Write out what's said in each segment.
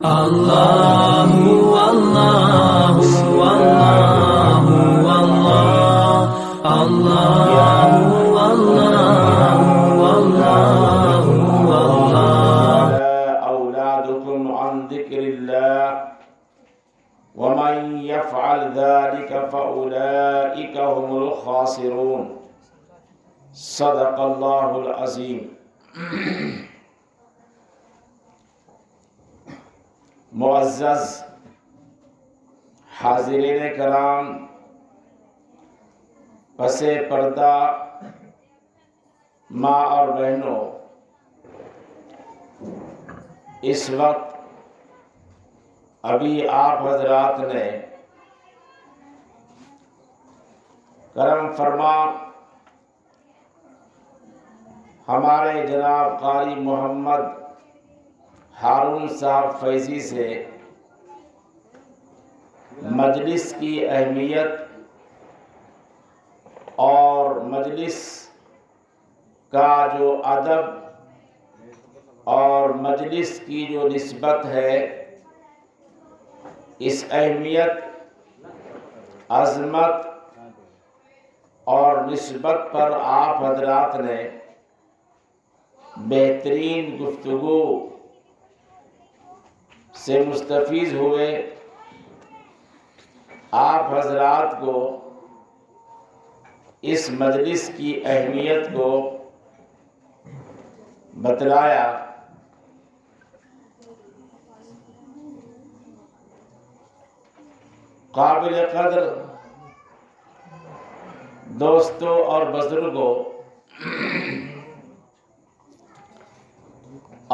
اللہ اللہ اللہ اللہ اللہ اللہ اللہ أولادكم عن ذكر الله ومن يفعل ذلك فأولئك هم الخاسرون صدق الله العظيم. معزز حاضرین کرام، پس پردہ ماں اور بہنوں، اس وقت ابھی آپ حضرات نے کرم فرما ہمارے جناب قاری محمد ہارون صاحب فیضی سے مجلس کی اہمیت اور مجلس کا جو ادب اور مجلس کی جو نسبت ہے، اس اہمیت، عظمت اور نسبت پر آپ حضرات نے بہترین گفتگو سے مستفیض ہوئے. آپ حضرات کو اس مجلس کی اہمیت کو بتلایا. قابل قدر دوستوں اور بزرگوں،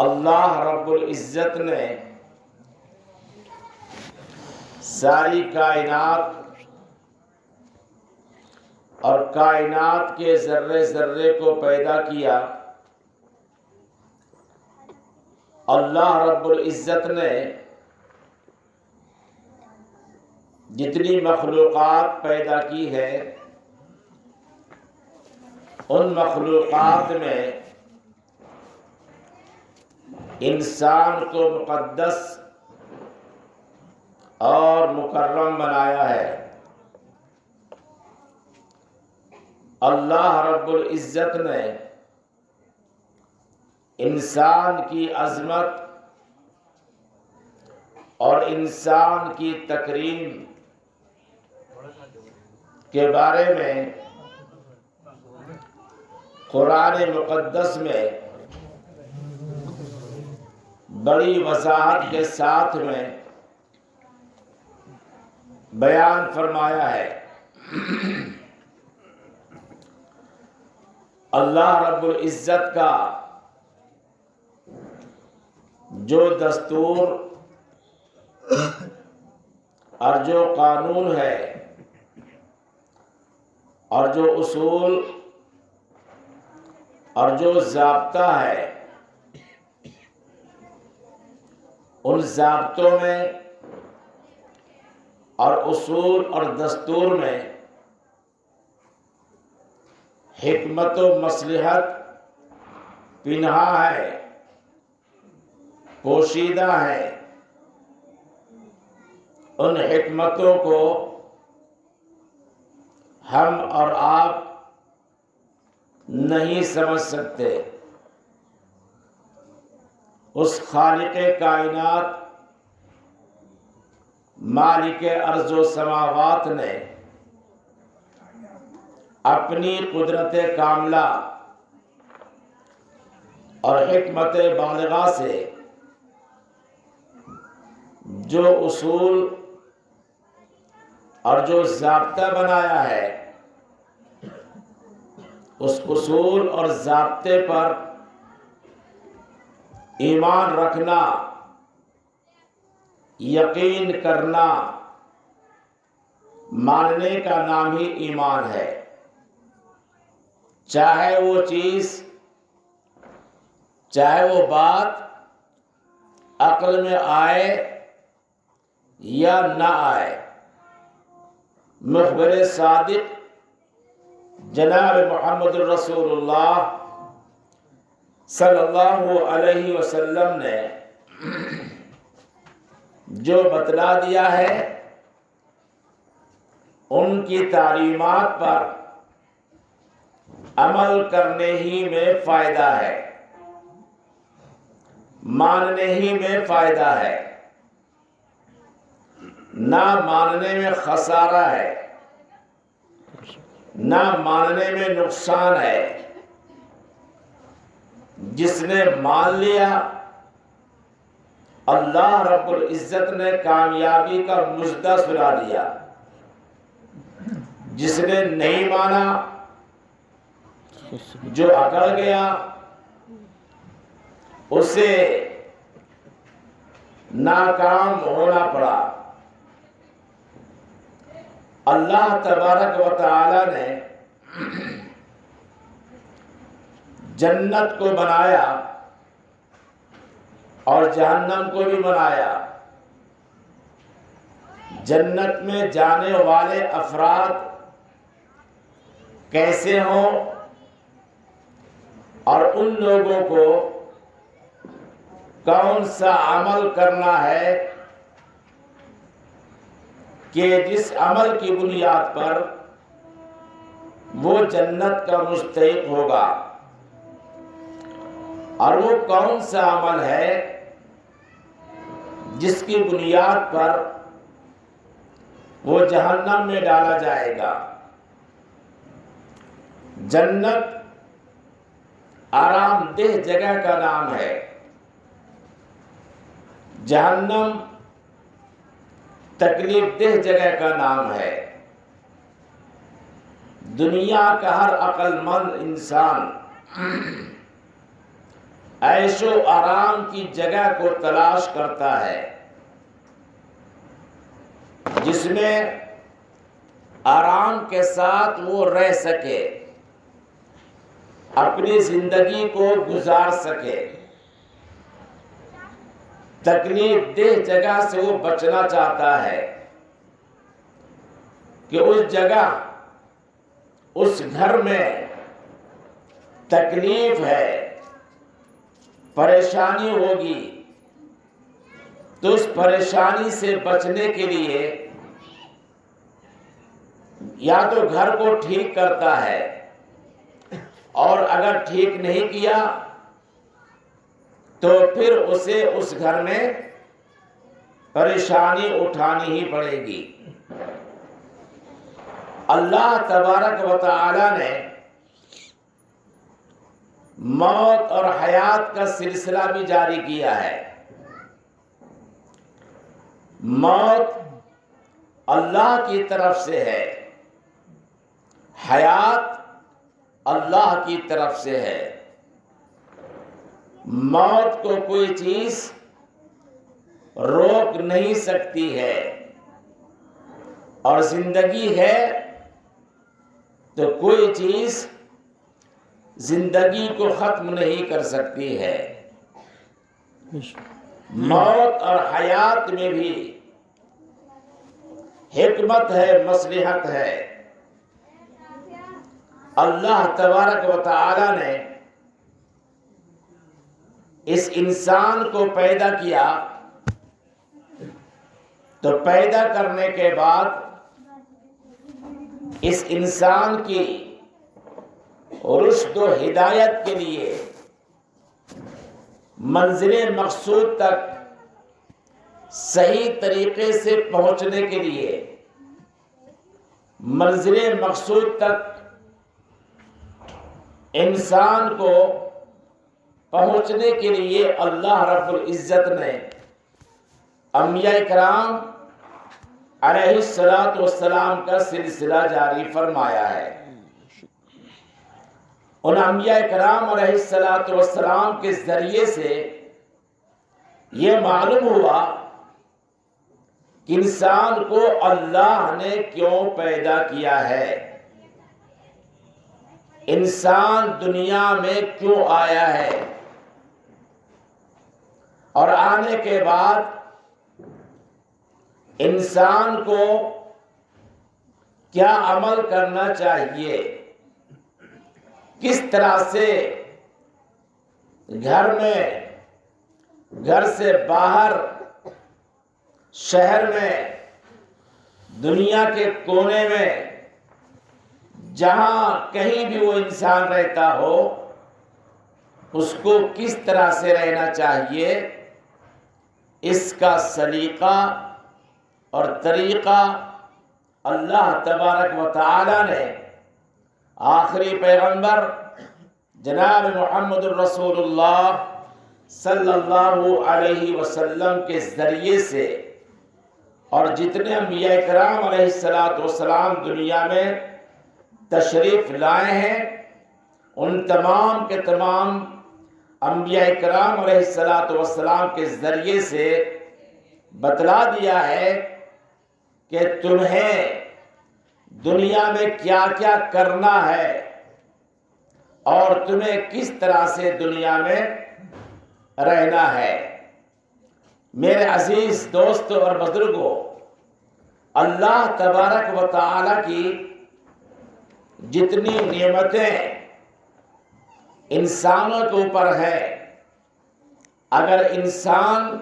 اللہ رب العزت نے ساری کائنات اور کائنات کے ذرے ذرے کو پیدا کیا. اللہ رب العزت نے جتنی مخلوقات پیدا کی ہے، ان مخلوقات میں انسان کو مقدس اور مکرم بنایا ہے. اللہ رب العزت نے انسان کی عظمت اور انسان کی تکریم کے بارے میں قرآن مقدس میں بڑی وضاحت کے ساتھ میں بیان فرمایا ہے. اللہ رب العزت کا جو دستور اور جو قانون ہے اور جو اصول اور جو ضابطہ ہے، ان ضابطوں میں اور اصول اور دستور میں حکمت و مصلحت پنہا ہے، پوشیدہ ہے. ان حکمتوں کو ہم اور آپ نہیں سمجھ سکتے. اس خالق کائنات، مالک ارض و سماوات نے اپنی قدرت کاملہ اور حکمت بالغہ سے جو اصول اور جو ضابطہ بنایا ہے، اس اصول اور ضابطے پر ایمان رکھنا، یقین کرنا، ماننے کا نام ہی ایمان ہے. چاہے وہ چیز، چاہے وہ بات عقل میں آئے یا نہ آئے. مخبر صادق جناب محمد الرسول اللہ صلی اللہ علیہ وسلم نے جو بتلا دیا ہے ان کی تعلیمات پر عمل کرنے ہی میں فائدہ ہے، ماننے ہی میں فائدہ ہے، نہ ماننے میں خسارہ ہے، نہ ماننے میں نقصان ہے۔ جس نے مان لیا اللہ رب العزت نے کامیابی کا مژدہ سنا دیا، جس نے نہیں مانا جو اکڑ گیا اسے ناکام ہونا پڑا۔ اللہ تبارک و تعالی نے جنت کو بنایا اور جہنم کو بھی بنایا۔ جنت میں جانے والے افراد کیسے ہوں اور ان لوگوں کو کون سا عمل کرنا ہے کہ جس عمل کی بنیاد پر وہ جنت کا مستحق ہوگا، اور وہ کون سا عمل ہے جس کی بنیاد پر وہ جہنم میں ڈالا جائے گا۔ جنت آرام دہ جگہ کا نام ہے، جہنم تکلیف دہ جگہ کا نام ہے۔ دنیا کا ہر عقل مند انسان عیش و آرام کی جگہ کو تلاش کرتا ہے جس میں آرام کے ساتھ وہ رہ سکے، اپنی زندگی کو گزار سکے۔ تکلیف دہ جگہ سے وہ بچنا چاہتا ہے کہ اس جگہ، اس گھر میں تکلیف ہے، پریشانی ہوگی، تو اس پریشانی سے بچنے کے لیے یا تو گھر کو ٹھیک کرتا ہے، اور اگر ٹھیک نہیں کیا تو پھر اسے اس گھر میں پریشانی اٹھانی ہی پڑے گی۔ اللہ تبارک و تعالی نے موت اور حیات کا سلسلہ بھی جاری کیا ہے۔ موت اللہ کی طرف سے ہے، حیات اللہ کی طرف سے ہے۔ موت کو کوئی چیز روک نہیں سکتی ہے، اور زندگی ہے تو کوئی چیز زندگی کو ختم نہیں کر سکتی ہے۔ موت اور حیات میں بھی حکمت ہے، مصلحت ہے۔ اللہ تبارک و تعالی نے اس انسان کو پیدا کیا، تو پیدا کرنے کے بعد اس انسان کی رشد و ہدایت کے لیے، منزل مقصود تک صحیح طریقے سے پہنچنے کے لیے، منزل مقصود تک انسان کو پہنچنے کے لیے اللہ رب العزت نے انبیاء کرام علیہ الصلاۃ والسلام کا سلسلہ جاری فرمایا ہے۔ ان انبیاء کرام علیہ الصلاۃ والسلام کے ذریعے سے یہ معلوم ہوا کہ انسان کو اللہ نے کیوں پیدا کیا ہے، انسان دنیا میں کیوں آیا ہے، اور آنے کے بعد انسان کو کیا عمل کرنا چاہیے، کس طرح سے گھر میں، گھر سے باہر شہر میں، دنیا کے کونے میں، جہاں کہیں بھی وہ انسان رہتا ہو، اس کو کس طرح سے رہنا چاہیے، اس کا سلیقہ اور طریقہ اللہ تبارک و تعالی نے آخری پیغمبر جناب محمد الرسول اللہ صلی اللہ علیہ وسلم کے ذریعے سے، اور جتنے انبیاء کرام علیہ السلام دنیا میں تشریف لائے ہیں، ان تمام کے تمام انبیاء کرام علیہ السلام کے ذریعے سے بتلا دیا ہے کہ تمہیں دنیا میں کیا کیا کرنا ہے اور تمہیں کس طرح سے دنیا میں رہنا ہے۔ میرے عزیز دوستوں اور بزرگوں، اللہ تبارک و تعالی کی جتنی نعمتیں انسانوں کے اوپر ہے، اگر انسان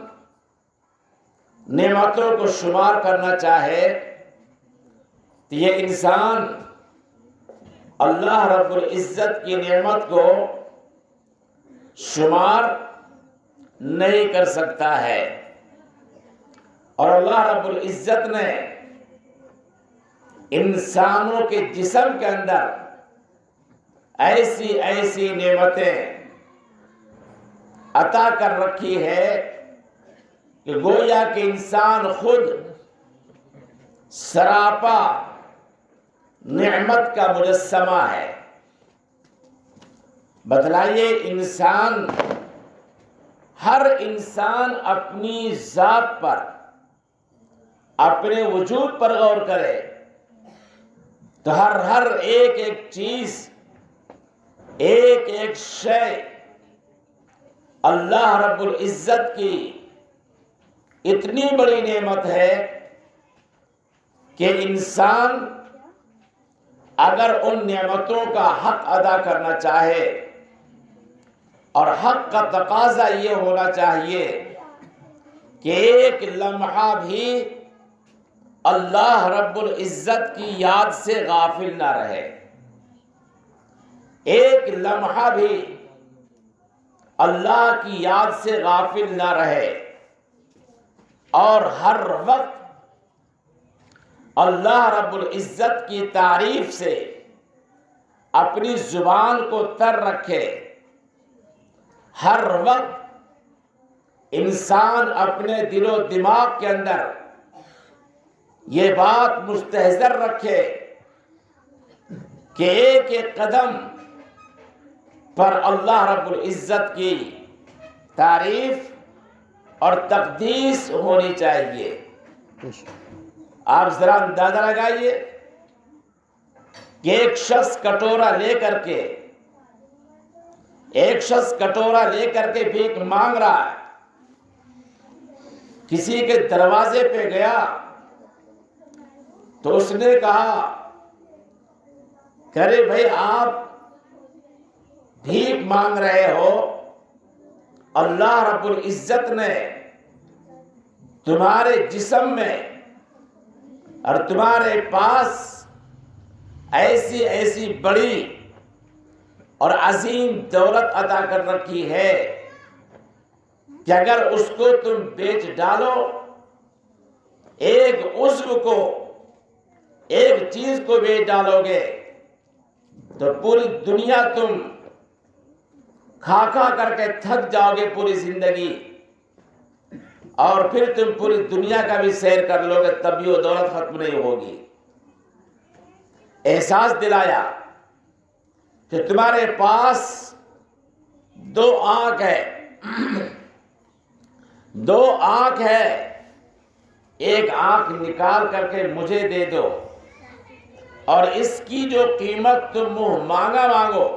نعمتوں کو شمار کرنا چاہے تو یہ انسان اللہ رب العزت کی نعمت کو شمار نہیں کر سکتا ہے۔ اور اللہ رب العزت نے انسانوں کے جسم کے اندر ایسی ایسی نعمتیں عطا کر رکھی ہے کہ گویا کہ انسان خود سراپا نعمت کا مجسمہ ہے۔ بتلائیے، ہر انسان اپنی ذات پر، اپنے وجود پر غور کرے تو ہر ایک ایک چیز، ایک ایک شے اللہ رب العزت کی اتنی بڑی نعمت ہے کہ انسان اگر ان نعمتوں کا حق ادا کرنا چاہے، اور حق کا تقاضا یہ ہونا چاہیے کہ ایک لمحہ بھی اللہ رب العزت کی یاد سے غافل نہ رہے، ایک لمحہ بھی اللہ کی یاد سے غافل نہ رہے، اور ہر وقت اللہ رب العزت کی تعریف سے اپنی زبان کو تر رکھے۔ ہر وقت انسان اپنے دل و دماغ کے اندر یہ بات مستحضر رکھے کہ ایک ایک قدم پر اللہ رب العزت کی تعریف اور تقدیس ہونی چاہیے۔ آپ ذرا اندازہ لگائیے کہ ایک شخص کٹورا لے کر کے بھیک مانگ رہا ہے، کسی کے دروازے پہ گیا تو اس نے کہا کہ ارے بھائی، آپ بھیک مانگ رہے ہو، اللہ رب العزت نے تمہارے جسم میں اور تمہارے پاس ایسی ایسی بڑی اور عظیم دولت عطا کر رکھی ہے کہ اگر اس کو تم بیچ ڈالو، ایک عضو کو، ایک چیز کو بیچ ڈالو گے تو پوری دنیا تم کھا کھا کر کے تھک جاؤ گے پوری زندگی، اور پھر تم پوری دنیا کا بھی سیر کر لو گے تب بھی وہ دولت ختم نہیں ہوگی۔ احساس دلایا کہ تمہارے پاس دو آنکھ ہے، ایک آنکھ نکال کر کے مجھے دے دو، اور اس کی جو قیمت تم منہ مانگا مانگو،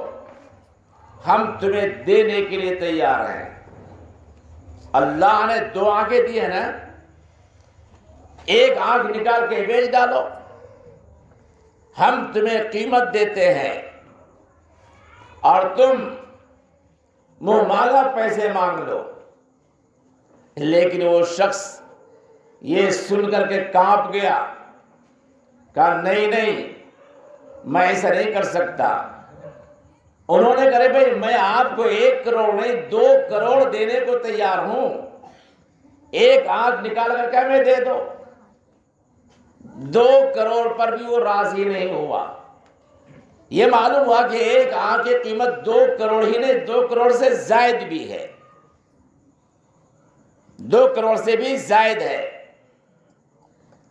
ہم تمہیں دینے کے لیے تیار ہیں۔ اللہ نے دو آنکھیں دی ہیں نا، ایک آنکھ نکال کے بیچ ڈالو، ہم تمہیں قیمت دیتے ہیں، اور تم منہ مانگا پیسے مانگ لو۔ لیکن وہ شخص یہ سن کر کے کانپ گیا، کہا نہیں میں ایسا نہیں کر سکتا۔ انہوں نے کہا بھائی میں آپ کو 1 کروڑ نہیں 2 کروڑ دینے کو تیار ہوں، ایک آنکھ نکال کر کے ہمیں دے دو۔ 2 کروڑ پر بھی وہ راضی نہیں ہوا۔ یہ معلوم ہوا کہ ایک آنکھ کی قیمت 2 کروڑ ہی نہیں 2 کروڑ سے زائد بھی ہے، 2 کروڑ سے بھی زائد ہے۔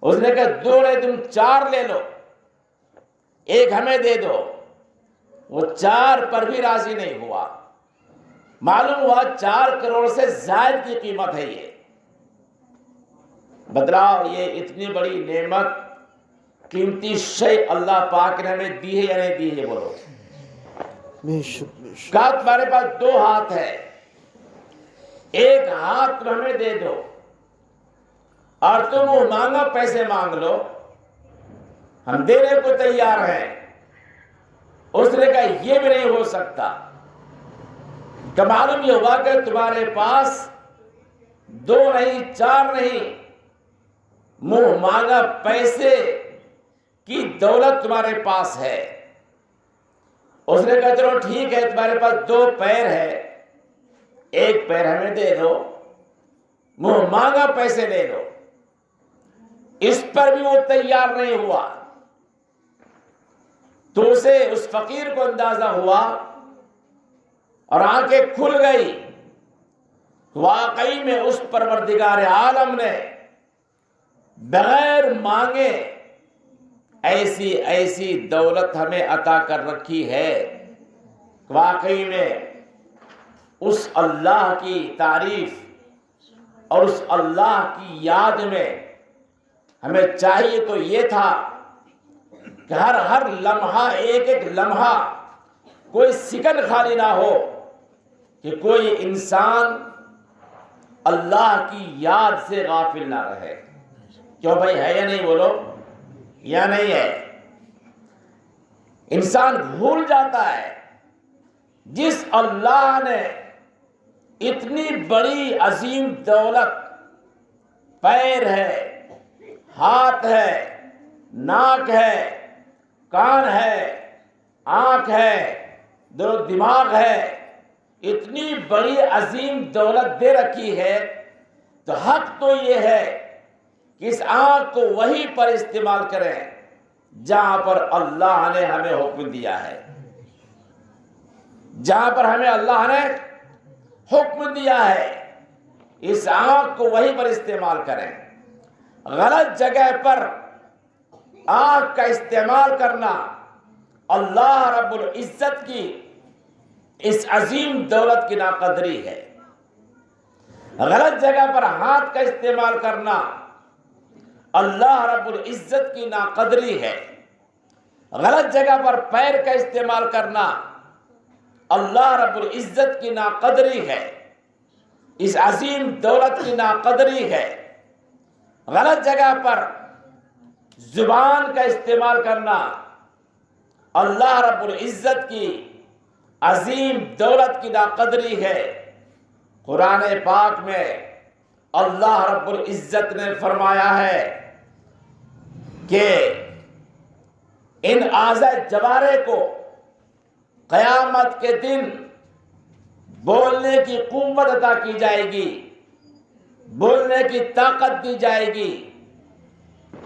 اس نے کہا 2 نہیں تم 4 لے لو، ایک ہمیں دے دو۔ وہ 4 پر بھی راضی نہیں ہوا۔ معلوم ہوا 4 کروڑ سے زائد کی قیمت ہے یہ۔ بتلاؤ یہ اتنی بڑی نعمت، قیمتی شے اللہ پاک نے ہمیں دی ہے یا نہیں دی ہے؟ بولو۔ کہا تمہارے پاس 2 ہاتھ ہے، ایک ہاتھ تم ہمیں دے دو اور تم وہ مانگا پیسے مانگ لو، ہم دینے کو تیار ہیں۔ اس نے کہا یہ بھی نہیں ہو سکتا۔ کہ معلوم یہ ہوا کہ تمہارے پاس 2 نہیں 4 نہیں، منہ مانگا پیسے کی دولت تمہارے پاس ہے۔ اس نے کہا چلو ٹھیک ہے، تمہارے پاس 2 پیر ہے، ایک پیر ہمیں دے دو، منہ مانگا پیسے لے لو۔ اس پر بھی وہ تیار نہیں ہوا۔ تو اسے اس فقیر کو اندازہ ہوا اور آنکھیں کھل گئی، واقعی میں اس پروردگار عالم نے بغیر مانگے ایسی دولت ہمیں عطا کر رکھی ہے۔ واقعی میں اس اللہ کی تعریف اور اس اللہ کی یاد میں ہمیں چاہیے تو یہ تھا کہ ہر لمحہ ایک لمحہ کوئی سیکنڈ خالی نہ ہو کہ کوئی انسان اللہ کی یاد سے غافل نہ رہے۔ کیوں بھائی، ہے یا نہیں؟ بولو، یا نہیں ہے؟ انسان بھول جاتا ہے جس اللہ نے اتنی بڑی عظیم دولت، پیر ہے، ہاتھ ہے، ناک ہے، کان ہے، آنکھ ہے، دماغ ہے، اتنی بڑی عظیم دولت دے رکھی ہے، تو حق تو یہ ہے کہ اس آنکھ کو وہی پر استعمال کریں جہاں پر اللہ نے ہمیں حکم دیا ہے۔ جہاں پر ہمیں اللہ نے حکم دیا ہے اس آنکھ کو وہی پر استعمال کریں۔ غلط جگہ پر آنکھ کا استعمال کرنا اللہ رب العزت کی اس عظیم دولت کی ناقدری ہے۔ غلط جگہ پر ہاتھ کا استعمال کرنا اللہ رب العزت کی ناقدری ہے۔ غلط جگہ پر پیر کا استعمال کرنا اللہ رب العزت کی ناقدری ہے، اس عظیم دولت کی ناقدری ہے۔ غلط جگہ پر زبان کا استعمال کرنا اللہ رب العزت کی عظیم دولت کی ناقدری ہے۔ قرآن پاک میں اللہ رب العزت نے فرمایا ہے کہ ان اعضاء جوارے کو قیامت کے دن بولنے کی قوت عطا کی جائے گی، بولنے کی طاقت دی جائے گی،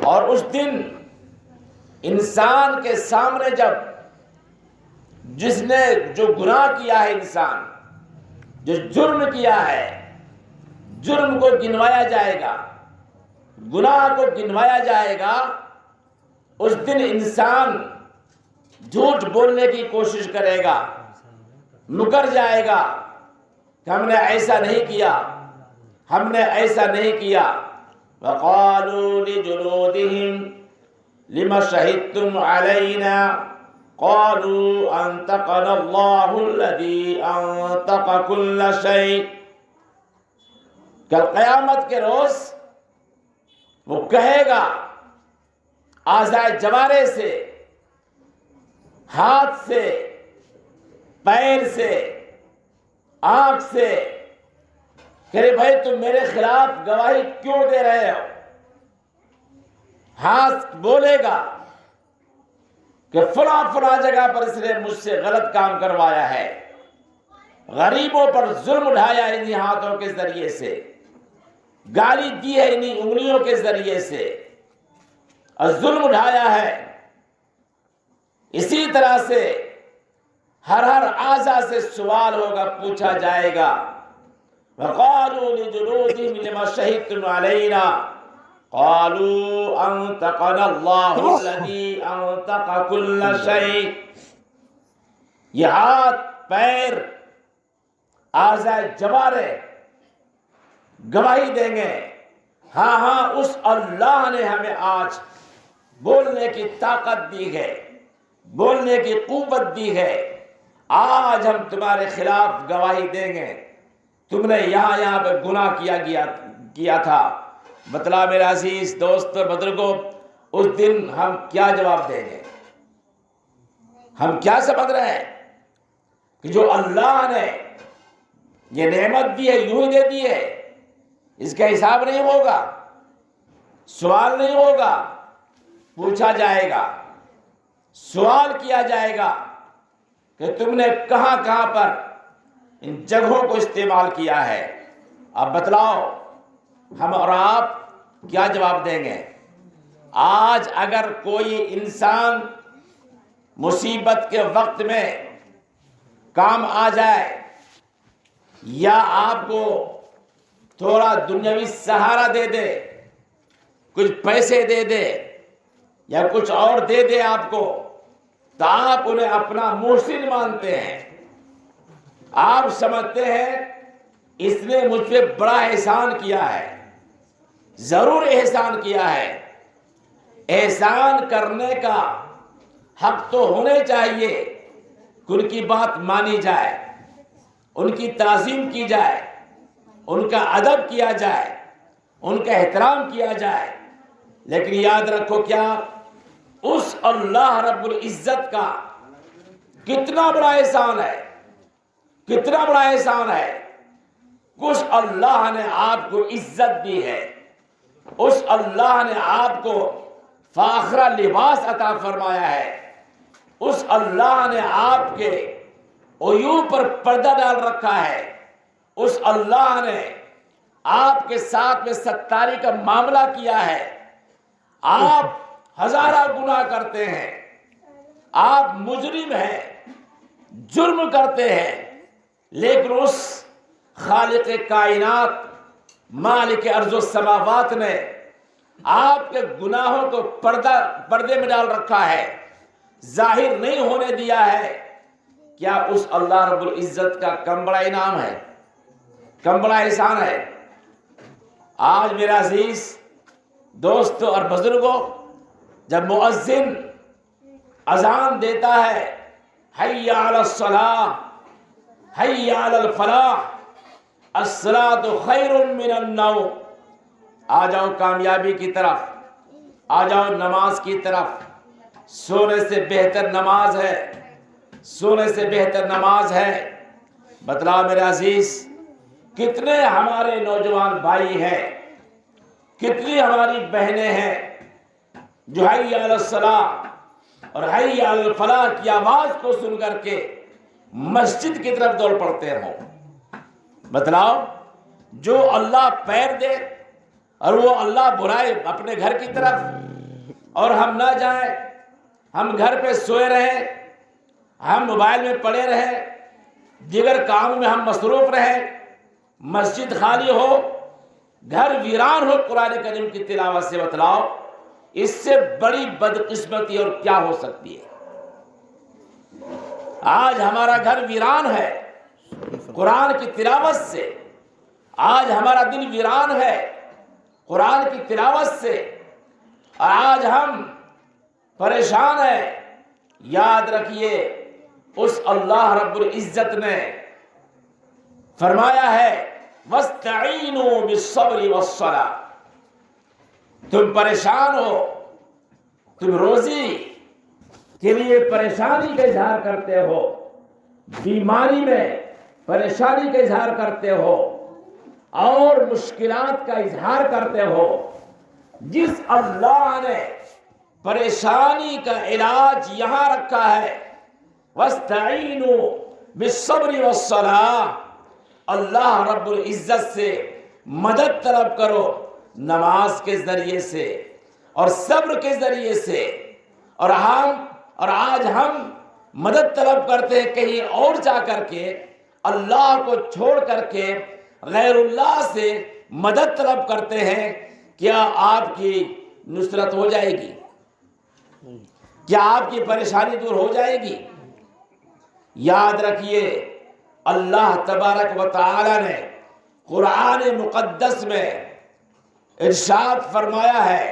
اور اس دن انسان کے سامنے جب جس نے جو گناہ کیا ہے، انسان جو جرم کیا ہے، جرم کو گنوایا جائے گا، گناہ کو گنوایا جائے گا، اس دن انسان جھوٹ بولنے کی کوشش کرے گا، مکر جائے گا کہ ہم نے ایسا نہیں کیا، ہم نے ایسا نہیں کیا۔ وَقَالُوا لِجُلُودِهِمْ لِمَ شَهِدتُّمْ عَلَيْنَا قَالُوا أَنطَقَنَا اللَّهُ الَّذِي أَنطَقَ كُلَّ شَيْءٍ۔ کل قیامت کے روز وہ کہے گا اعضاء جوارے سے، ہاتھ سے، پیر سے، آنکھ سے کہ بھائی تم میرے خلاف گواہی کیوں دے رہے ہو؟ ہاتھ بولے گا کہ فلاں فلاں جگہ پر اس نے مجھ سے غلط کام کروایا ہے، غریبوں پر ظلم اٹھایا انہی ہاتھوں کے ذریعے سے، گالی دی ہے انہی انگلیوں کے ذریعے سے، اور ظلم اٹھایا ہے۔ اسی طرح سے ہر اعضاء سے سوال ہوگا، پوچھا جائے گا۔ وَقَالُوا لِجُلُودِهِمْ لِمَ شَهِدتُّمْ عَلَيْنَا قَالُوا أَنطَقَنَا اللَّهُ الَّذِي أَنطَقَ كُلَّ شَيْءٍ۔ یہ ہاتھ، پیر، اعضاء جوارح گواہی دیں گے، ہاں ہاں اس اللہ نے ہمیں آج بولنے کی طاقت دی ہے، بولنے کی قوت دی ہے، آج ہم تمہارے خلاف گواہی دیں گے، تم نے یہاں پہ گناہ کیا تھا۔ بتلا میرے عزیز دوست اور بزرگوں، اس دن ہم کیا جواب دیں گے؟ ہم کیا سمجھ رہے ہیں کہ جو اللہ نے یہ نعمت دی ہے یوں ہی دے دی ہے، اس کا حساب نہیں ہوگا، سوال نہیں ہوگا، پوچھا جائے گا، سوال کیا جائے گا کہ تم نے کہاں کہاں پر ان جگہوں کو استعمال کیا ہے۔ اب بتلاؤ ہم اور آپ کیا جواب دیں گے؟ آج اگر کوئی انسان مصیبت کے وقت میں کام آ جائے، یا آپ کو تھوڑا دنیاوی سہارا دے دے، کچھ پیسے دے دے یا کچھ اور دے دے آپ کو، تو آپ انہیں اپنا محسن مانتے ہیں، آپ سمجھتے ہیں اس نے مجھ پہ بڑا احسان کیا ہے۔ ضرور احسان کیا ہے، احسان کرنے کا حق تو ہونے چاہیے کہ ان کی بات مانی جائے، ان کی تعظیم کی جائے، ان کا ادب کیا جائے، ان کا احترام کیا جائے۔ لیکن یاد رکھو، کیا اس اللہ رب العزت کا کتنا بڑا احسان ہے، کتنا بڑا احسان ہے۔ اس اللہ نے آپ کو عزت دی ہے، اس اللہ نے آپ کو فاخرہ لباس عطا فرمایا ہے، اس اللہ نے آپ کے عیوب پر پردہ ڈال رکھا ہے، اس اللہ نے آپ کے ساتھ میں ستاری کا معاملہ کیا ہے۔ آپ ہزارہ گناہ کرتے ہیں، آپ مجرم ہیں، جرم کرتے ہیں، لیکن اس خالق کائنات، مالک ارض و سماوات نے آپ کے گناہوں کو پردے میں ڈال رکھا ہے، ظاہر نہیں ہونے دیا ہے۔ کیا اس اللہ رب العزت کا کم بڑا انعام ہے، کم بڑا احسان ہے؟ آج میرا عزیز دوستوں اور بزرگوں، جب مؤذن اذان دیتا ہے، حی علی الصلاۃ، حی علی الفلاح، الصلاۃ خیر من النوم، آ جاؤ کامیابی کی طرف، آ جاؤ نماز کی طرف، سونے سے بہتر نماز ہے، سونے سے بہتر نماز ہے۔ بتلا میرے عزیز، کتنے ہمارے نوجوان بھائی ہیں، کتنی ہماری بہنیں ہیں جو حی علی الصلاۃ اور حی علی الفلاح کی آواز کو سن کر کے مسجد کی طرف دوڑ پڑتے ہوں۔ بتلاؤ، جو اللہ پیر دے اور وہ اللہ بلائے اپنے گھر کی طرف، اور ہم نہ جائیں، ہم گھر پہ سوئے رہیں، ہم موبائل میں پڑے رہیں، دیگر کاموں میں ہم مصروف رہیں، مسجد خالی ہو، گھر ویران ہو قرآن کریم کی تلاوت سے۔ بتلاؤ اس سے بڑی بدقسمتی اور کیا ہو سکتی ہے؟ آج ہمارا گھر ویران ہے قرآن کی تلاوت سے، آج ہمارا دل ویران ہے قرآن کی تلاوت سے، آج ہم پریشان ہیں۔ یاد رکھیے، اس اللہ رب العزت نے فرمایا ہے وَاسْتَعِينُوا بِالصَّبْرِ وَالصَّلَاةِ، تم پریشان ہو، تم روزی کے لیے پریشانی کا اظہار کرتے ہو، بیماری میں پریشانی کا اظہار کرتے ہو، اور مشکلات کا اظہار کرتے ہو، جس اللہ نے پریشانی کا علاج یہاں رکھا ہے، وَاسْتَعِينُوا بِالصَّبْرِ وَالصَّلَاةِ، اللہ رب العزت سے مدد طلب کرو نماز کے ذریعے سے اور صبر کے ذریعے سے۔ اور آج ہم مدد طلب کرتے ہیں کہیں اور جا کر کے، اللہ کو چھوڑ کر کے غیر اللہ سے مدد طلب کرتے ہیں۔ کیا آپ کی نصرت ہو جائے گی؟ کیا آپ کی پریشانی دور ہو جائے گی؟ یاد رکھیے، اللہ تبارک و تعالی نے قرآن مقدس میں ارشاد فرمایا ہے،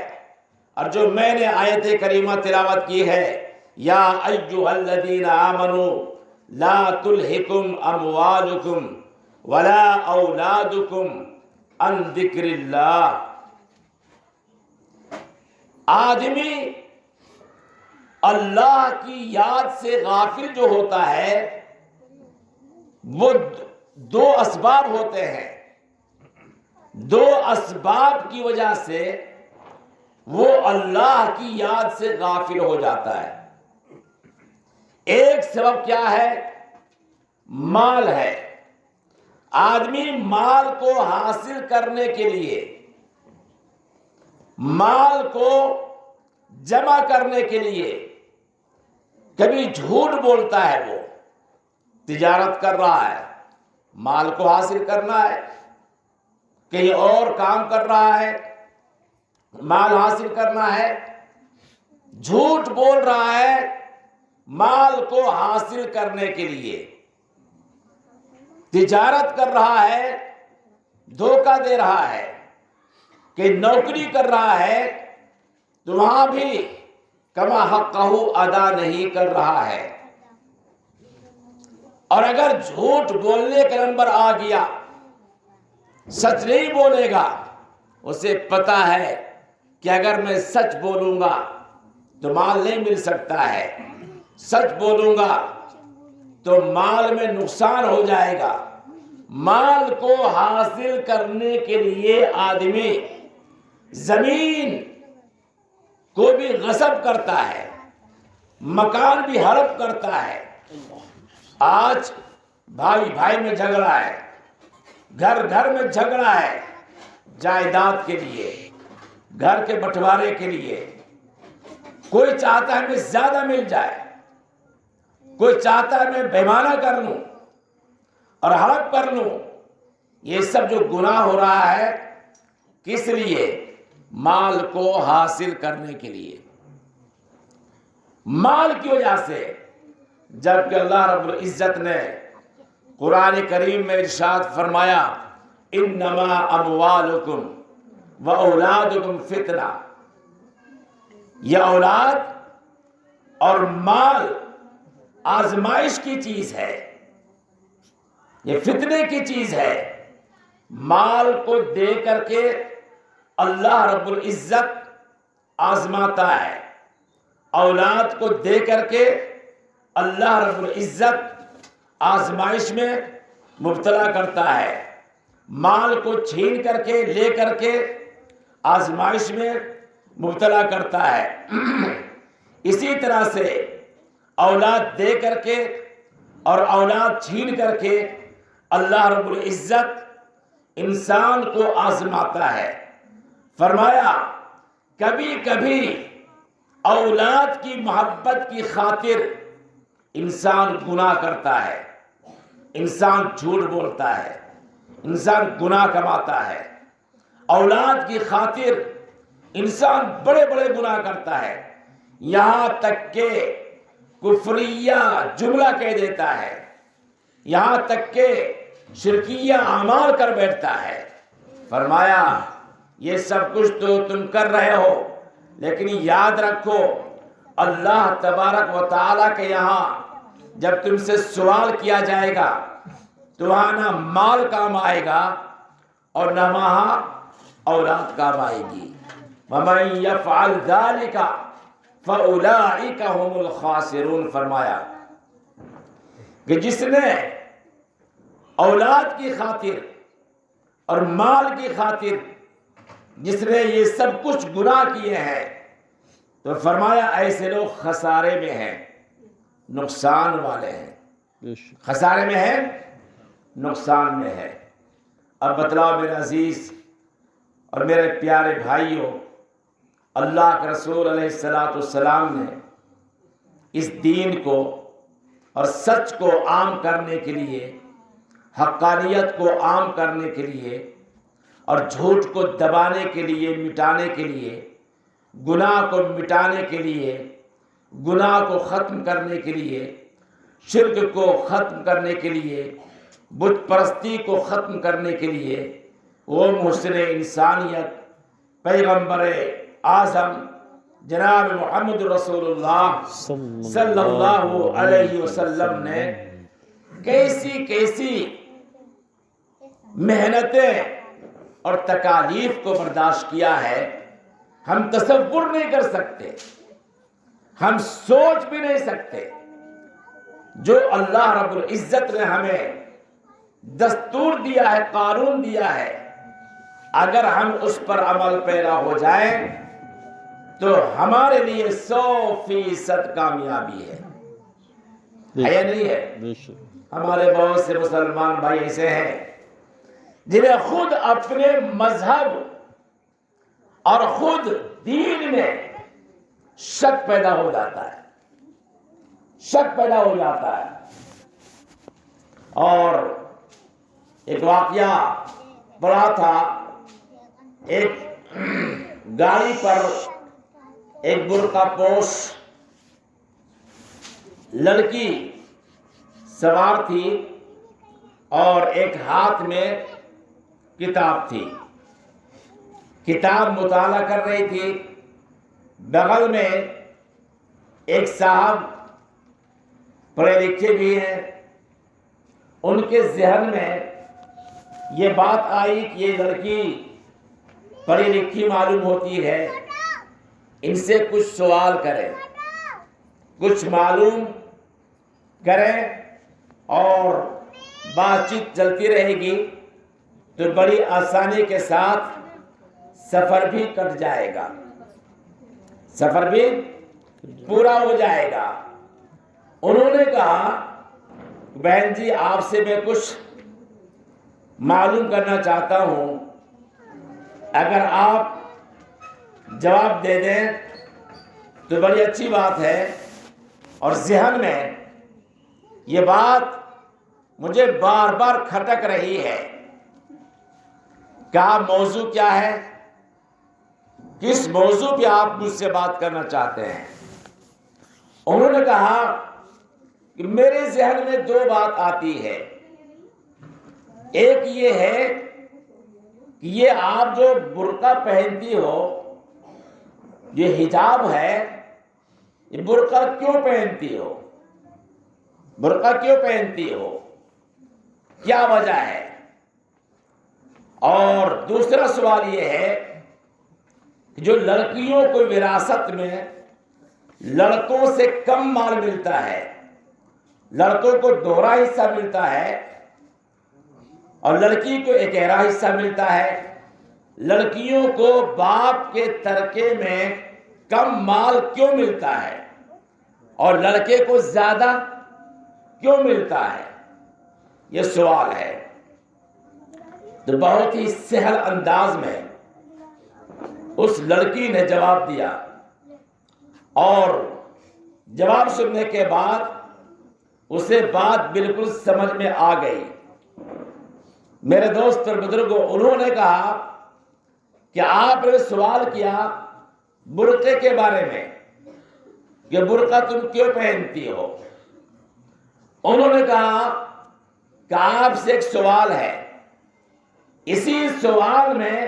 اور جو میں نے آیت کریمہ تلاوت کی ہے، یا ایھا الذین آمنوا لا تلہکم اموالکم ولا اولادکم عن ذکر اللہ۔ آدمی اللہ کی یاد سے غافل جو ہوتا ہے، وہ دو اسباب ہوتے ہیں۔ دو اسباب کی وجہ سے وہ اللہ کی یاد سے غافل ہو جاتا ہے۔ ایک سبب کیا ہے؟ مال ہے۔ آدمی مال کو حاصل کرنے کے لیے، مال کو جمع کرنے کے لیے کبھی جھوٹ بولتا ہے، وہ تجارت کر رہا ہے، مال کو حاصل کرنا ہے، کہیں اور کام کر رہا ہے، مال حاصل کرنا ہے، جھوٹ بول رہا ہے مال کو حاصل کرنے کے لیے، تجارت کر رہا ہے، دھوکہ دے رہا ہے، کہ نوکری کر رہا ہے تو وہاں بھی کما حقہ ادا نہیں کر رہا ہے۔ اور اگر جھوٹ بولنے کا نمبر آ گیا، سچ نہیں بولے گا، اسے پتا ہے کہ اگر میں سچ بولوں گا تو مال نہیں مل سکتا ہے، سچ بولوں گا تو مال میں نقصان ہو جائے گا۔ مال کو حاصل کرنے کے لیے آدمی زمین کو بھی غصب کرتا ہے، مکان بھی ہڑپ کرتا ہے۔ آج بھائی بھائی میں جھگڑا ہے، گھر گھر میں جھگڑا ہے، جائیداد کے لیے، گھر کے بٹوارے کے لیے۔ کوئی چاہتا ہے ہمیں زیادہ مل جائے، کوئی چاہتا ہے میں پیمانہ کر لوں اور ہڑپ کر لوں۔ یہ سب جو گناہ ہو رہا ہے، کس لیے؟ مال کو حاصل کرنے کے لیے، مال کی وجہ سے۔ جبکہ اللہ رب العزت نے قرآن کریم میں ارشاد فرمایا، انما اموالکم و اولادکم فتنہ، یہ اولاد اور مال آزمائش کی چیز ہے، یہ فتنے کی چیز ہے۔ مال کو دے کر کے اللہ رب العزت آزماتا ہے، اولاد کو دے کر کے اللہ رب العزت آزمائش میں مبتلا کرتا ہے، مال کو چھین کر کے لے کر کے آزمائش میں مبتلا کرتا ہے۔ اسی طرح سے اولاد دے کر کے اور اولاد چھین کر کے اللہ رب العزت انسان کو آزماتا ہے۔ فرمایا کبھی کبھی اولاد کی محبت کی خاطر انسان گناہ کرتا ہے، انسان جھوٹ بولتا ہے، انسان گناہ کماتا ہے، اولاد کی خاطر انسان بڑے بڑے گناہ کرتا ہے، یہاں تک کہ کفریہ جملہ کہہ دیتا ہے، یہاں تک کہ شرکیہ اعمال کر بیٹھتا ہے۔ فرمایا یہ سب کچھ تو تم کر رہے ہو، لیکن یاد رکھو اللہ تبارک و تعالیٰ کے یہاں جب تم سے سوال کیا جائے گا تو وہاں نہ مال کام آئے گا اور نہ وہاں اولاد کام آئے گی۔ وَمَن يَفْعَلْ ذَلِكَ فَأُولَٰئِكَ هُمُ الْخَاسِرُونَ۔ فرمایا کہ جس نے اولاد کی خاطر اور مال کی خاطر جس نے یہ سب کچھ گناہ کیے ہیں، تو فرمایا ایسے لوگ خسارے میں ہیں، نقصان والے ہیں، خسارے میں ہیں، نقصان میں ہے۔ اب بتلاؤ میرے عزیز اور میرے پیارے بھائیوں، اللہ کے رسول علیہ السلام نے اس دین کو اور سچ کو عام کرنے کے لیے، حقانیت کو عام کرنے کے لیے اور جھوٹ کو دبانے کے لیے، مٹانے کے لیے، گناہ کو مٹانے کے لیے، گناہ کو ختم کرنے کے لیے، شرک کو ختم کرنے کے لیے، بت پرستی کو ختم کرنے کے لیے، وہ محسن انسانیت پیغمبر اعظم جناب محمد رسول اللہ صلی اللہ علیہ وسلم نے کیسی کیسی محنتیں اور تکالیف کو برداشت کیا ہے، ہم تصور نہیں کر سکتے، ہم سوچ بھی نہیں سکتے۔ جو اللہ رب العزت نے ہمیں دستور دیا ہے، قانون دیا ہے، اگر ہم اس پر عمل پیرا ہو جائیں تو ہمارے لیے 100% کامیابی ہے یا نہیں ہے؟ ہمارے بہت سے مسلمان بھائی ایسے ہیں جنہیں خود اپنے مذہب اور خود دین میں شک پیدا ہو جاتا ہے، شک پیدا ہو جاتا ہے۔ اور ایک واقعہ پڑا تھا، ایک گاڑی پر ایک برقع پوش لڑکی سوار تھی اور ایک ہاتھ میں کتاب تھی، کتاب مطالعہ کر رہی تھی۔ بغل میں ایک صاحب پڑھے لکھے بھی ہیں، ان کے ذہن میں یہ بات آئی کہ یہ لڑکی پڑھی لکھی معلوم ہوتی ہے، ان سے کچھ سوال کریں، کچھ معلوم کریں اور بات چیت چلتی رہے گی تو بڑی آسانی کے ساتھ سفر بھی کٹ جائے گا، سفر بھی پورا ہو جائے گا۔ انہوں نے کہا بہن جی آپ سے میں کچھ معلوم کرنا چاہتا ہوں، اگر آپ جواب دے دیں تو بڑی اچھی بات ہے، اور ذہن میں یہ بات مجھے بار بار کھٹک رہی ہے۔ کہا موضوع کیا ہے؟ کس موضوع پہ آپ مجھ سے بات کرنا چاہتے ہیں؟ انہوں نے کہا کہ میرے ذہن میں دو بات آتی ہے، ایک یہ ہے کہ یہ آپ جو برقع پہنتی ہو، یہ حجاب ہے، یہ برقع کیوں پہنتی ہو؟ برقع کیوں پہنتی ہو؟ کیا وجہ ہے؟ اور دوسرا سوال یہ ہے کہ جو لڑکیوں کو وراثت میں لڑکوں سے کم مال ملتا ہے، لڑکوں کو دوہرا حصہ ملتا ہے اور لڑکی کو اکیرا حصہ ملتا ہے، لڑکیوں کو باپ کے ترکے میں کم مال کیوں ملتا ہے اور لڑکے کو زیادہ کیوں ملتا ہے؟ یہ سوال ہے۔ تو بہت ہی سہل انداز میں اس لڑکی نے جواب دیا، اور جواب سننے کے بعد اسے بات بالکل سمجھ میں آ گئی۔ میرے دوست اور بزرگوں، انہوں نے کہا کہ آپ نے سوال کیا برقعے کے بارے میں کہ برقع تم کیوں پہنتی ہو؟ انہوں نے کہا کہ آپ سے ایک سوال ہے، اسی سوال میں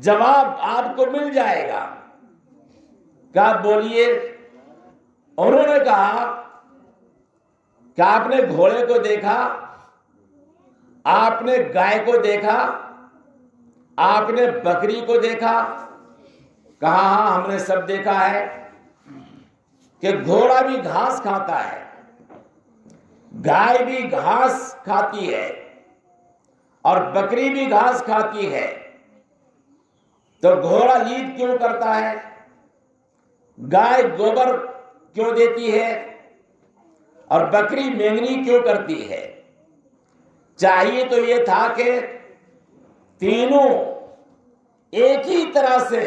جواب آپ کو مل جائے گا۔ کہا بولیے۔ انہوں نے کہا کہ آپ نے گھوڑے کو دیکھا، آپ نے گائے کو دیکھا، آپ نے بکری کو دیکھا؟ کہا ہاں ہم نے سب دیکھا ہے کہ گھوڑا بھی گھاس کھاتا ہے، گائے بھی گھاس کھاتی ہے اور بکری بھی گھاس کھاتی ہے، تو گھوڑا لید کیوں کرتا ہے؟ گائے گوبر کیوں دیتی ہے؟ اور بکری مینگنی کیوں کرتی ہے؟ چاہیے تو یہ تھا کہ تینوں ایک ہی طرح سے،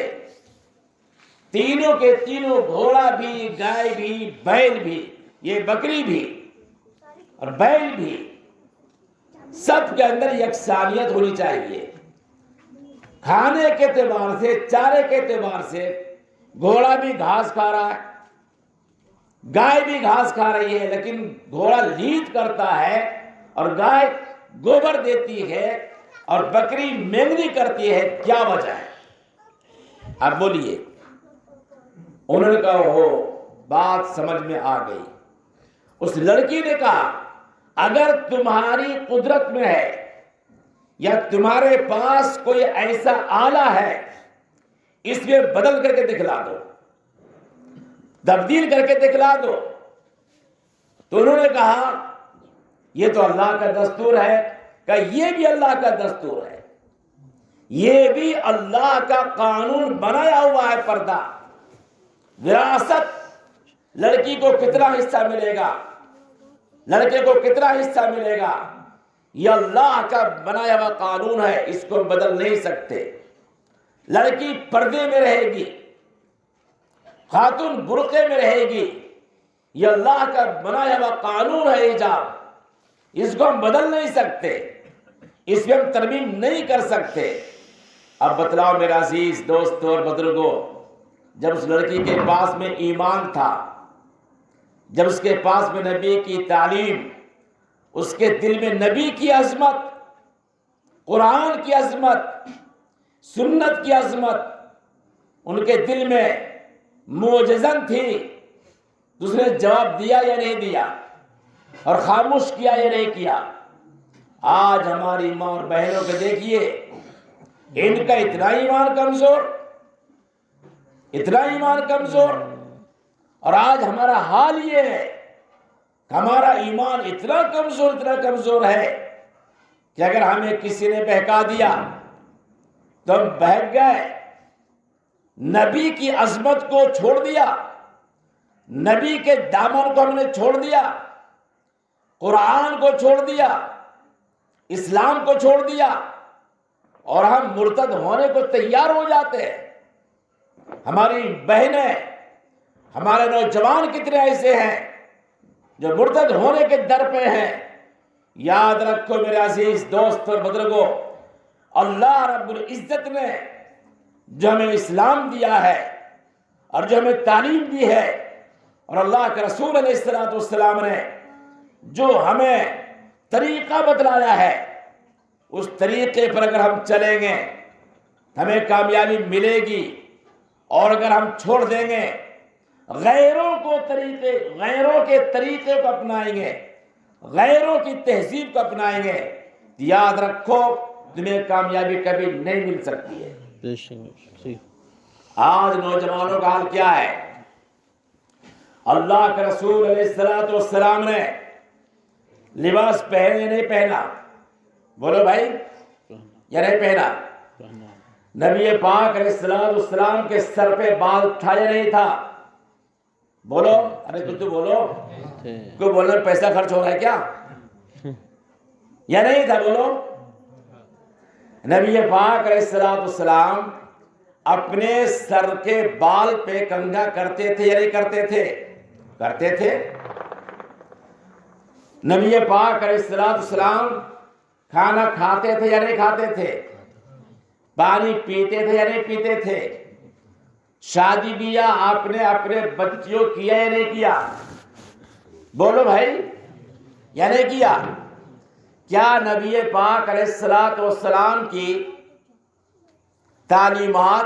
تینوں کے تینوں، گھوڑا بھی، گائے بھی، بیل بھی، یہ بکری بھی اور بیل بھی، سب کے اندر یکسانیت ہونی چاہیے۔ کھانے کے اعتبار سے، چارے کے اعتبار سے گھوڑا بھی گھاس کھا رہا ہے، گائے بھی گھاس کھا رہی ہے، لیکن گھوڑا لید کرتا ہے اور گائے گوبر دیتی ہے اور بکری مینگنی کرتی ہے، کیا وجہ ہے؟ اب بولیے۔ انہوں نے کہا ہو، بات سمجھ میں آ گئی۔ اس لڑکی نے کہا اگر تمہاری قدرت میں ہے یا تمہارے پاس کوئی ایسا آلہ ہے، اس میں بدل کر کے دکھلا دو، تبدیل کر کے دکھلا دو۔ تو انہوں نے کہا یہ تو اللہ کا دستور ہے۔ کہ یہ بھی اللہ کا دستور ہے، یہ بھی اللہ کا قانون بنایا ہوا ہے۔ پردہ، وراثت، لڑکی کو کتنا حصہ ملے گا، لڑکے کو کتنا حصہ ملے گا، یہ اللہ کا بنایا ہوا قانون ہے، اس کو بدل نہیں سکتے۔ لڑکی پردے میں رہے گی، خاتون برقعے میں رہے گی، یہ اللہ کا بنایا ہوا قانون ہے حجاب، اس کو ہم بدل نہیں سکتے، اس میں ہم ترمیم نہیں کر سکتے۔ اب بتلاؤ میرا عزیز دوستو اور بزرگوں، جب اس لڑکی کے پاس میں ایمان تھا، جب اس کے پاس میں نبی کی تعلیم، اس کے دل میں نبی کی عظمت، قرآن کی عظمت، سنت کی عظمت ان کے دل میں معجزن تھی، تو اس نے جواب دیا یا نہیں دیا، اور خاموش کیا یا نہیں کیا؟ آج ہماری ماں اور بہنوں کو دیکھیے، ان کا اتنا ایمان کمزور، اتنا ایمان کمزور، اور آج ہمارا حال یہ ہے کہ ہمارا ایمان اتنا کمزور ہے کہ اگر ہمیں کسی نے بہکا دیا تو ہم بہک گئے، نبی کی عظمت کو چھوڑ دیا، نبی کے دامن کو ہم نے چھوڑ دیا، قرآن کو چھوڑ دیا، اسلام کو چھوڑ دیا، اور ہم مرتد ہونے کو تیار ہو جاتے ہیں۔ ہماری بہنیں، ہمارے نوجوان کتنے ایسے ہیں جو مرتد ہونے کے در پہ ہیں۔ یاد رکھو میرے عزیز دوست اور بزرگوں، اللہ رب العزت نے جو ہمیں اسلام دیا ہے اور جو ہمیں تعلیم دی ہے، اور اللہ کے رسول علیہ السلام نے جو ہمیں طریقہ بتلایا ہے، اس طریقے پر اگر ہم چلیں گے ہمیں کامیابی ملے گی، اور اگر ہم چھوڑ دیں گے، غیروں کے طریقے کو اپنائیں گے، غیروں کی تہذیب کو اپنائیں گے، یاد رکھو تمہیں کامیابی کبھی نہیں مل سکتی ہے۔ آج نوجوانوں کا حال کیا ہے؟ اللہ کے رسول علیہ السلام نے لباس پہنے یا نہیں پہنا؟ بولو بھائی، یا نہیں پہنا؟ نبی پاک علیہ السلام کے سر پہ بال تھا یا نہیں تھا؟ بولو، ارے کچھ تو بولو، کوئی بولنا پیسہ خرچ ہو رہا ہے کیا؟ یا نہیں تھا؟ بولو۔ نبی پاک علیہ السلام اپنے سر کے بال پہ کنگھا کرتے تھے یا نہیں کرتے تھے؟ کرتے تھے۔ نبی پاک علیہ السلام کھانا کھاتے تھے یا نہیں کھاتے تھے؟ پانی پیتے تھے یا نہیں پیتے تھے؟ شادی بیاہ آپ نے اپنے بچیوں کیا یا نہیں کیا؟ بولو بھائی، یا نہیں کیا؟ کیا نبی پاک علیہ السلام کی تعلیمات،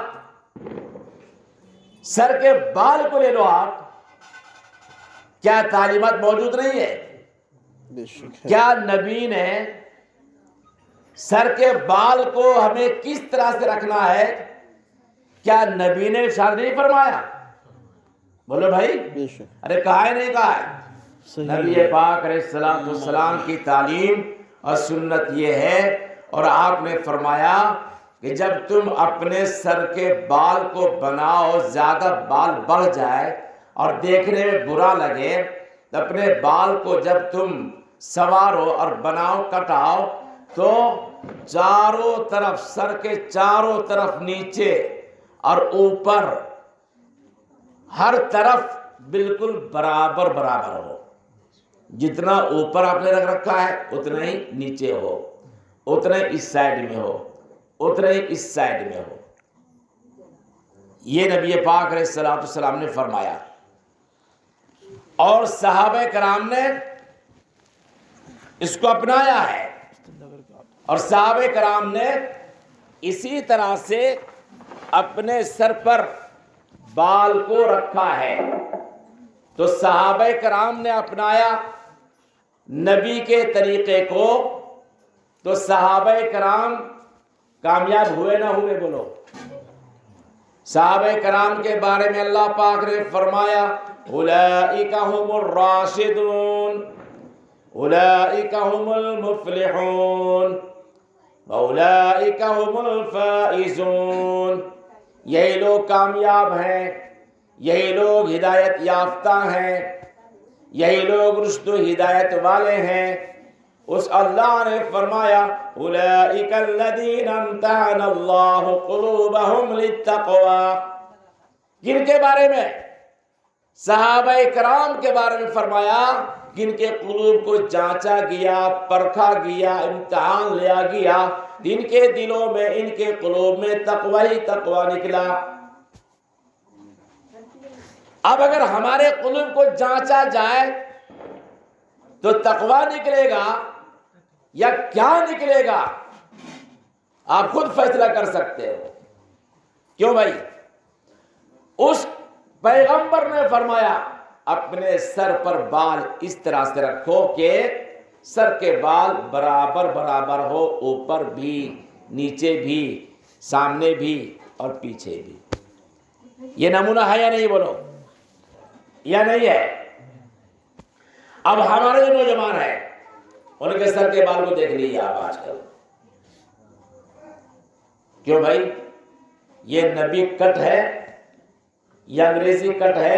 سر کے بال کو لے لو آپ، کیا تعلیمات موجود نہیں ہے؟ کیا نبی نے سر کے بال کو ہمیں کس طرح سے رکھنا ہے، کیا نبی نے ارشاد نہیں فرمایا؟ بولو بھائی، ارے کہا ہے نہیں کہا ہے؟ نبی پاک علیہ السلام کی تعلیم اور سنت یہ ہے، اور آپ نے فرمایا کہ جب تم اپنے سر کے بال کو بناؤ، زیادہ بال بڑھ جائے اور دیکھنے میں برا لگے، تو اپنے بال کو جب تم سنوارو اور بناؤ، کٹاؤ، تو چاروں طرف، سر کے چاروں طرف، نیچے اور اوپر، ہر طرف بالکل برابر برابر ہو۔ جتنا اوپر آپ نے رکھ رکھا ہے اتنا ہی نیچے ہو، اتنا ہی اس سائڈ میں ہو، اتنا ہی اس سائڈ میں ہو۔ یہ نبی پاک علیہ السلام نے فرمایا، اور صحابہ کرام نے اس کو اپنایا ہے، اور صحابہ کرام نے اسی طرح سے اپنے سر پر بال کو رکھا ہے۔ تو صحابہ کرام نے اپنایا نبی کے طریقے کو، تو صحابہ کرام کامیاب ہوئے نہ ہوئے؟ بولو۔ صحابہ کرام کے بارے میں اللہ پاک نے فرمایا، اولئک هم الراشدون، اولئک هم المفلحون، اولئک هم الفائزون۔ یہی لوگ کامیاب ہیں، یہی لوگ ہدایت یافتہ ہیں، یہی لوگ رشد و ہدایت والے ہیں۔ اس اللہ نے فرمایا، اولئک الذین امتحن اللہ قلوبہم للتقوی۔ جن کے بارے میں صحابہ کرام کے بارے میں فرمایا، جن کے قلوب کو جانچا گیا، پرکھا گیا، امتحان لیا گیا، جن کے دلوں میں، ان کے قلوب میں تقوی ہی تقوی نکلا۔ اب اگر ہمارے قلوب کو جانچا جائے تو تقوی نکلے گا یا کیا نکلے گا؟ آپ خود فیصلہ کر سکتے ہو۔ کیوں بھائی؟ اس پیغمبر نے فرمایا اپنے سر پر بال اس طرح سے رکھو کہ سر کے بال برابر برابر ہو، اوپر بھی، نیچے بھی، سامنے بھی اور پیچھے بھی۔ یہ نمونہ ہے یا نہیں؟ بولو، یا نہیں ہے؟ اب ہمارے جو نوجوان ہیں ان کے سر کے بال کو دیکھ لیجیے آپ آج کل۔ کیوں بھائی؟ یہ نبی کٹ ہے، یہ انگریزی کٹ ہے،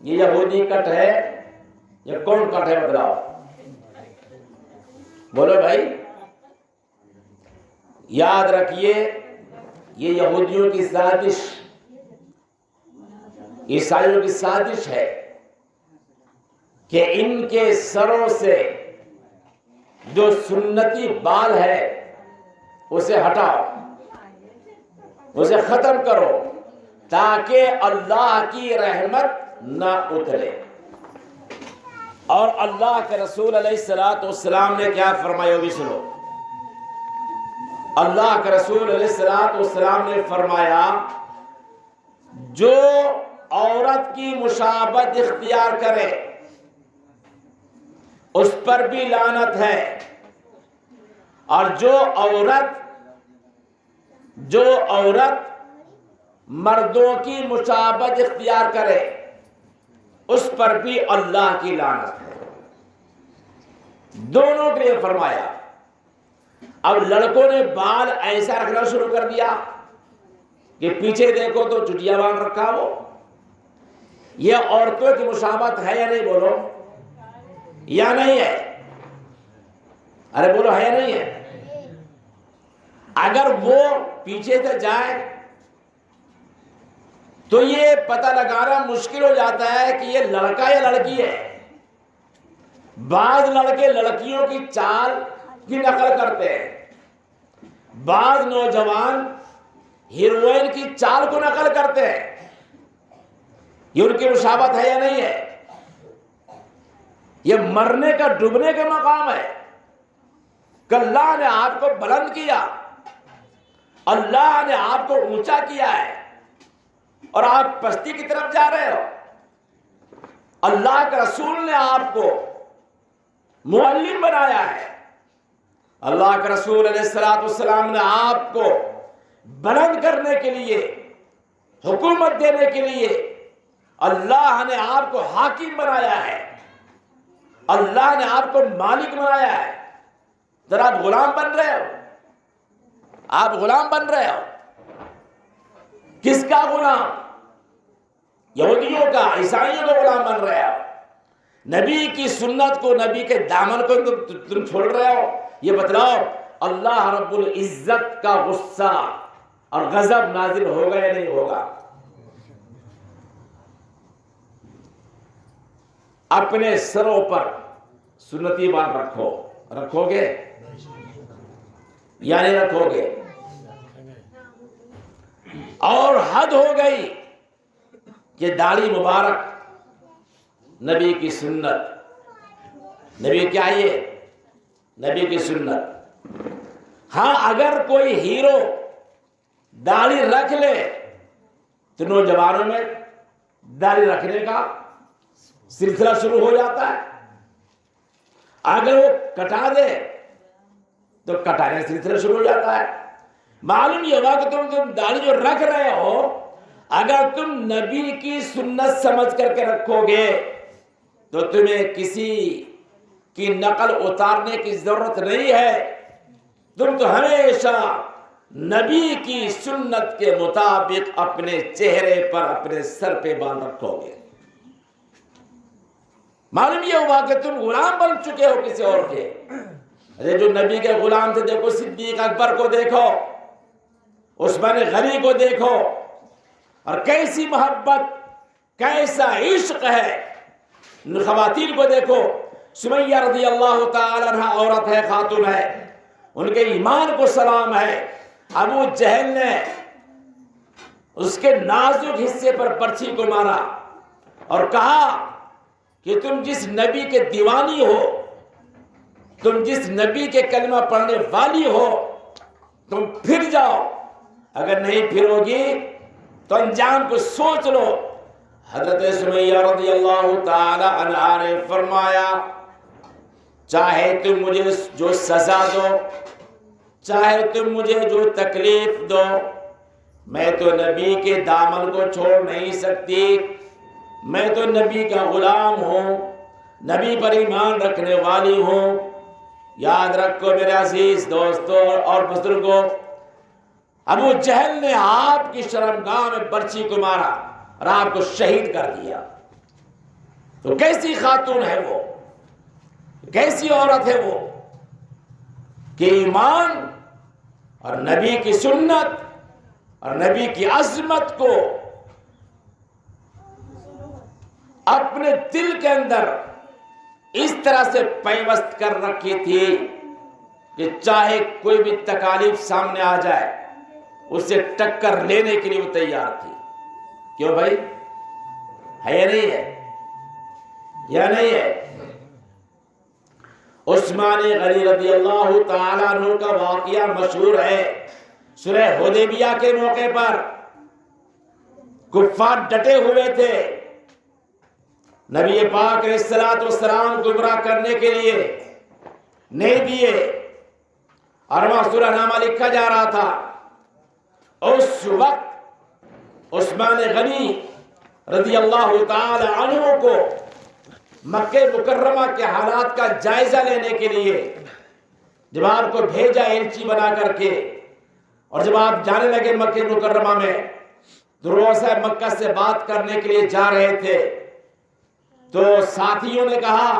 یہ یہودی کٹ ہے، یہ کون کٹ ہے؟ بتلاؤ، بولو بھائی۔ یاد رکھیے، یہ یہودیوں کی سازش، عیسائیوں کی سازش ہے کہ ان کے سروں سے جو سنتی بال ہے اسے ہٹاؤ، اسے ختم کرو، تاکہ اللہ کی رحمت نہ اترے۔ اور اللہ کے رسول علیہ السلام نے کیا فرمایا وہ بھی سنو۔ اللہ کے رسول علیہ السلام نے فرمایا، جو عورت کی مشابہت اختیار کرے اس پر بھی لعنت ہے، اور جو عورت مردوں کی مشابہت اختیار کرے اس پر بھی اللہ کی لعنت ہے۔ دونوں کے لیے فرمایا۔ اب لڑکوں نے بال ایسا رکھنا شروع کر دیا کہ پیچھے دیکھو تو چٹیا باندھ رکھا ہو۔ یہ عورتوں کی مشابہت ہے یا نہیں؟ بولو، یا نہیں ہے؟ ارے بولو، ہے یا نہیں ہے؟ اگر وہ پیچھے سے جائے تو یہ پتہ لگانا مشکل ہو جاتا ہے کہ یہ لڑکا یا لڑکی ہے۔ بعض لڑکے لڑکیوں کی چال کی نقل کرتے ہیں، بعض نوجوان ہیروئن کی چال کو نقل کرتے ہیں۔ یہ ان کی مشابہت ہے یا نہیں ہے؟ یہ مرنے کا، ڈوبنے کا مقام ہے کہ اللہ نے آپ کو بلند کیا، اللہ نے آپ کو اونچا کیا ہے، اور آپ پستی کی طرف جا رہے ہو۔ اللہ کے رسول نے آپ کو معلم بنایا ہے، اللہ کے رسول علیہ السلام نے آپ کو بلند کرنے کے لیے، حکومت دینے کے لیے اللہ نے آپ کو حاکم بنایا ہے، اللہ نے آپ کو مالک بنایا ہے۔ ذرا آپ غلام بن رہے ہو۔ آپ غلام بن رہے ہو. کس کا غلام؟ یہودیوں کا، عیسائیوں کا غلام بن رہے ہو. نبی کی سنت کو، نبی کے دامن کو تم چھوڑ رہے ہو. یہ بتلاؤ اللہ رب العزت کا غصہ اور غضب نازل ہوگا یا نہیں ہوگا؟ اپنے سروں پر سنتی بات رکھو گے یا نہیں رکھو گے؟ اور حد ہو گئی کہ داڑھی مبارک نبی کی سنت. نبی کیا یہ؟ نبی کی سنت. ہاں اگر کوئی ہیرو داڑھی رکھ لے تو نوجوانوں میں داڑھی رکھنے کا سلسلہ شروع ہو جاتا ہے. اگر وہ کٹا دے تو کٹانے کا سلسلہ شروع ہو جاتا ہے. معلوم یہ ہوا کہ تم داڑھی جو رکھ رہے ہو، اگر تم نبی کی سنت سمجھ کر کے رکھو گے تو تمہیں کسی کی نقل اتارنے کی ضرورت نہیں ہے. تم تو ہمیشہ نبی کی سنت کے مطابق اپنے چہرے پر، اپنے سر پہ باندھ رکھو گے. معلوم یہ ہوا کہ تم غلام بن چکے ہو کسی اور کے. ارے جو نبی کے غلام تھے، دیکھو صدیق اکبر کو دیکھو، عثمان غنی کو دیکھو، اور کیسی محبت، کیسا عشق ہے. خواتین کو دیکھو، سمیہ رضی اللہ تعالی عنہ عورت ہے، خاتون ہے، ان کے ایمان کو سلام ہے. ابو جہل نے اس کے نازک حصے پر برچھی کو مارا اور کہا کہ تم جس نبی کے دیوانی ہو، تم جس نبی کے کلمہ پڑھنے والی ہو، تم پھر جاؤ. اگر نہیں پھرو گی تو انجام کو سوچ لو. حضرت سمیہ رضی اللہ تعالی عنہا نے فرمایا چاہے تم مجھے جو سزا دو، چاہے تم مجھے جو تکلیف دو، میں تو نبی کے دامن کو چھوڑ نہیں سکتی. میں تو نبی کا غلام ہوں، نبی پر ایمان رکھنے والی ہوں. یاد رکھو میرے عزیز دوستوں اور بزرگوں، ابو جہل نے آپ کی شرمگاہ میں برچھی کو مارا اور آپ کو شہید کر دیا. تو کیسی خاتون ہے وہ، کیسی عورت ہے وہ کہ ایمان اور نبی کی سنت اور نبی کی عظمت کو اپنے دل کے اندر اس طرح سے پیوست کر رکھی تھی کہ چاہے کوئی بھی تکالیف سامنے آ جائے اسے ٹکر لینے کے لیے وہ تیار تھی. کیوں بھائی؟ ہے یا نہیں ہے؟ یا نہیں ہے؟ عثمان غنی رضی اللہ تعالیٰ عنہ کا واقعہ مشہور ہے. سلح حدیبیہ کے موقع پر کفار ڈٹے ہوئے تھے نبی پاک علیہ الصلوۃ والسلام کو گمراہ کرنے کے لیے، نہیں دیے، اور وہاں صلح نامہ لکھا جا رہا تھا. اس وقت عثمان غنی رضی اللہ تعالی عنہ کو مکہ مکرمہ کے حالات کا جائزہ لینے کے لیے جب آپ کو بھیجا ایلچی بنا کر کے، اور جب آپ جانے لگے مکہ مکرمہ میں تو رؤساء مکہ سے بات کرنے کے لیے جا رہے تھے، تو ساتھیوں نے کہا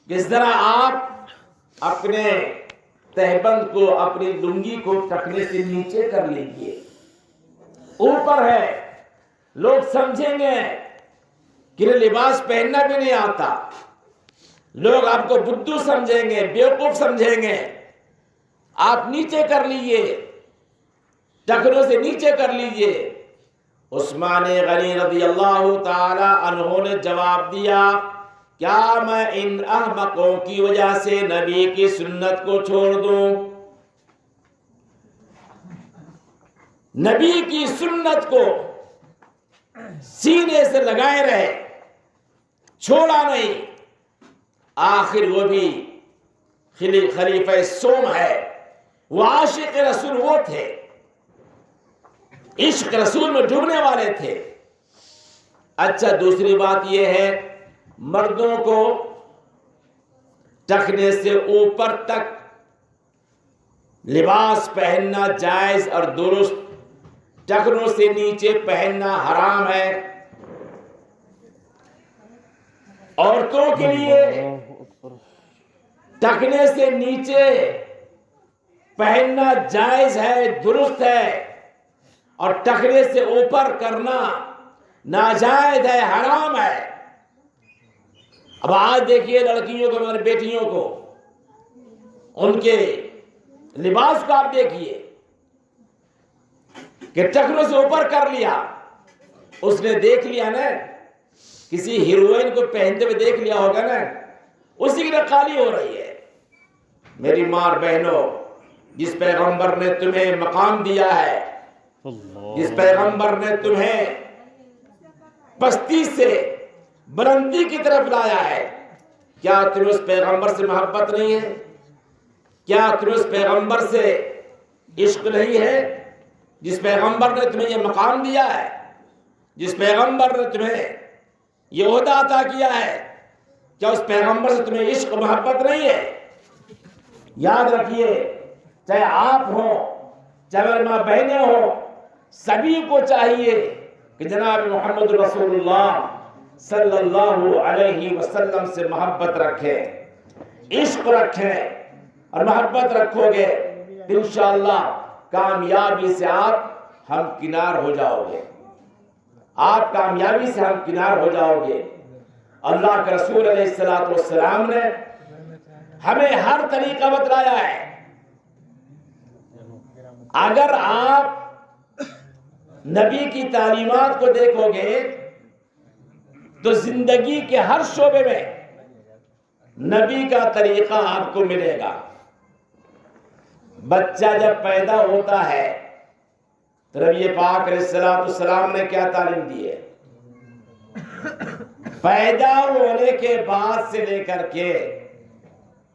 کہ ذرا آپ اپنے تہبند کو، اپنی لنگی کو ٹکنے سے نیچے کر لیجئے، اوپر ہے، لوگ سمجھیں گے کہ لباس پہننا بھی نہیں آتا، لوگ آپ کو بدھو سمجھیں گے، بیوقوف سمجھیں گے. آپ نیچے کر لیجئے، ٹخنوں سے نیچے کر لیجئے. عثمان غنی رضی اللہ تعالی عنہ نے جواب دیا، کیا میں ان احمقوں کی وجہ سے نبی کی سنت کو چھوڑ دوں؟ نبی کی سنت کو سینے سے لگائے رہے، چھوڑا نہیں. آخر وہ بھی خلیفہ سوم ہے، وہ عاشق رسول وہ تھے، عشق رسول میں ڈوبنے والے تھے. اچھا دوسری بات یہ ہے، مردوں کو ٹخنے سے اوپر تک لباس پہننا جائز اور درست، ٹخنوں سے نیچے پہننا حرام ہے۔ عورتوں کے لیے ٹخنے سے نیچے پہننا جائز ہے، درست ہے، اور ٹخنے سے اوپر کرنا ناجائز ہے، حرام ہے۔ اب آج دیکھیے لڑکیوں کو، ہماری بیٹیوں کو، ان کے لباس کو آپ دیکھیے کہ ٹخنوں سے اوپر کر لیا۔ اس نے دیکھ لیا نا، کسی ہیروئن کو پہنتے ہوئے دیکھ لیا ہوگا نا، اسی کی نقالی ہو رہی ہے۔ میری ماں بہنوں، جس پیغمبر نے تمہیں مقام دیا ہے، جس پیغمبر نے تمہیں پستی سے بلندی کی طرف لایا ہے، کیا تمہیں اس پیغمبر سے محبت نہیں ہے؟ کیا تمہیں اس پیغمبر سے عشق نہیں ہے؟ جس پیغمبر نے تمہیں یہ مقام دیا ہے، جس پیغمبر نے تمہیں یہ عہدہ عطا کیا ہے، کیا اس پیغمبر سے تمہیں عشق و محبت نہیں ہے؟ یاد رکھیے، چاہے آپ ہوں، چاہے ہماری ماں بہنیں ہوں، سبھی کو چاہیے کہ جناب محمد رسول اللہ صلی اللہ علیہ وسلم سے محبت رکھیں، عشق رکھیں، اور محبت رکھو گے تو انشاءاللہ کامیابی سے آپ ہمکنار ہو جاؤ گے، آپ کامیابی سے ہمکنار ہو جاؤ گے۔ اللہ کے رسول علیہ السلام نے ہمیں ہر طریقہ بتلایا ہے۔ اگر آپ نبی کی تعلیمات کو دیکھو گے تو زندگی کے ہر شعبے میں نبی کا طریقہ آپ کو ملے گا۔ بچہ جب پیدا ہوتا ہے تو نبی پاک علیہ السلام نے کیا تعلیم دی ہے؟ پیدا ہونے کے بعد سے لے کر کے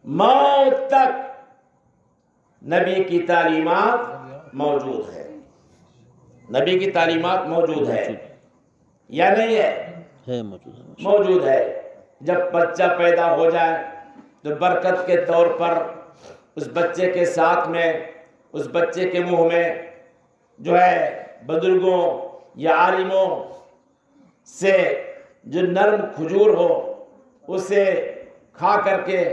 موت تک نبی کی تعلیمات موجود ہے۔ نبی کی تعلیمات موجود ہے یا نہیں ہے؟ موجود ہے۔ جب بچہ پیدا ہو جائے تو برکت کے طور پر اس بچے کے ساتھ میں، اس بچے کے منہ میں جو ہے بزرگوں یا عالموں سے جو نرم کھجور ہو اسے کھا کر کے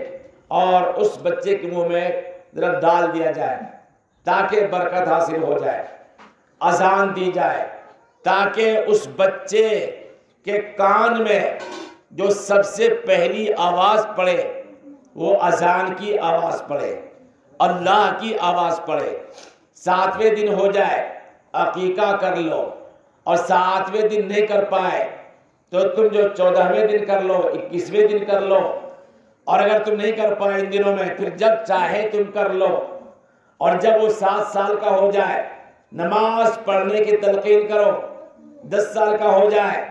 اور اس بچے کے منہ میں ذرا ڈال دیا جائے تاکہ برکت حاصل ہو جائے۔ اذان دی جائے تاکہ اس بچے کے کان میں جو سب سے پہلی آواز پڑے وہ اذان کی آواز پڑے، اللہ کی آواز پڑے۔ 7ویں دن ہو جائے، عقیقہ کر لو، اور 7ویں دن نہیں کر پائے تو تم جو 14ویں دن کر لو، 21ویں دن کر لو، اور اگر تم نہیں کر پائے ان دنوں میں پھر جب چاہے تم کر لو۔ اور جب وہ 7 سال کا ہو جائے نماز پڑھنے کی تلقین کرو، 10 سال کا ہو جائے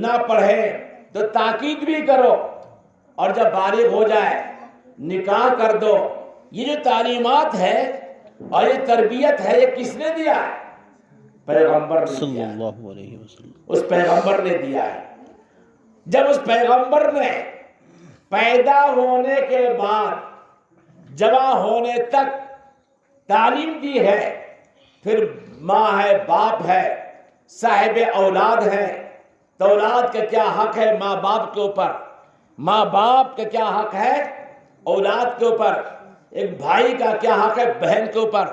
نہ پڑھے تو تاکید بھی کرو، اور جب بالغ ہو جائے نکاح کر دو۔ یہ جو تعلیمات ہے اور یہ تربیت ہے، یہ کس نے دیا ہے؟ پیغمبر نے صلی دیا ہے۔ اللہ علیہ وسلم۔ اس پیغمبر نے دیا ہے۔ جب اس پیغمبر نے پیدا ہونے کے بعد جوان ہونے تک تعلیم دی ہے، پھر ماں ہے، باپ ہے، صاحب اولاد ہے، تو اولاد کا کیا حق ہے ماں باپ کے اوپر؟ ماں باپ کا کیا حق ہے اولاد کے اوپر؟ ایک بھائی کا کیا حق ہے بہن کے اوپر؟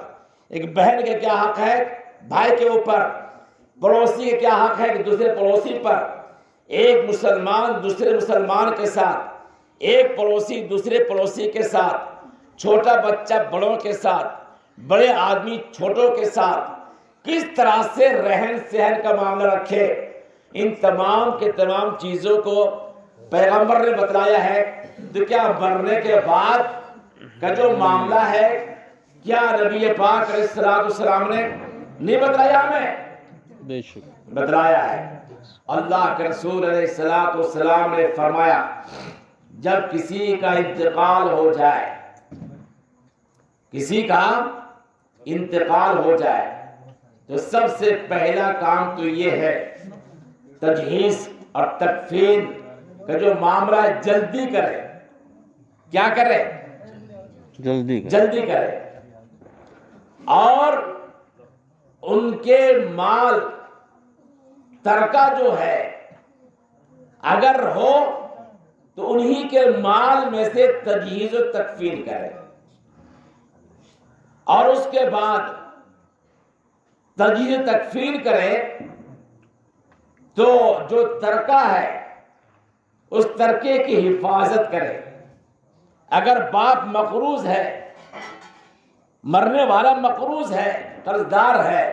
ایک بہن کا کیا حق ہے بھائی کے اوپر؟ پڑوسی کا کیا حق ہے کہ دوسرے پڑوسی پر؟ ایک مسلمان دوسرے مسلمان کے ساتھ، ایک پڑوسی دوسرے پڑوسی کے ساتھ، چھوٹا بچہ بڑوں کے ساتھ، بڑے آدمی چھوٹوں کے ساتھ کس طرح سے رہن سہن کا معاملہ رکھے، ان تمام کے تمام چیزوں کو پیغمبر نے بتلایا ہے۔ تو کیا مرنے کے بعد کا جو معاملہ ہے کیا نبی پاک علیہ السلام نے نہیں بتلایا؟ ہمیں بے شک بتلایا ہے۔ اللہ کے رسول علیہ السلام نے فرمایا جب کسی کا انتقال ہو جائے، کسی کا انتقال ہو جائے تو سب سے پہلا کام تو یہ ہے تجہیز اور تکفین کا جو معاملہ ہے جلدی کرے۔ کیا کرے؟ جلدی کر۔ جلدی کرے۔ اور ان کے مال ترکہ جو ہے اگر ہو تو انہی کے مال میں سے تجہیز و تکفین کرے، اور اس کے بعد تجہیز و تکفین کرے تو جو ترکہ ہے اس ترکے کی حفاظت کرے۔ اگر باپ مقروض ہے، مرنے والا مقروض ہے، قرض دار ہے،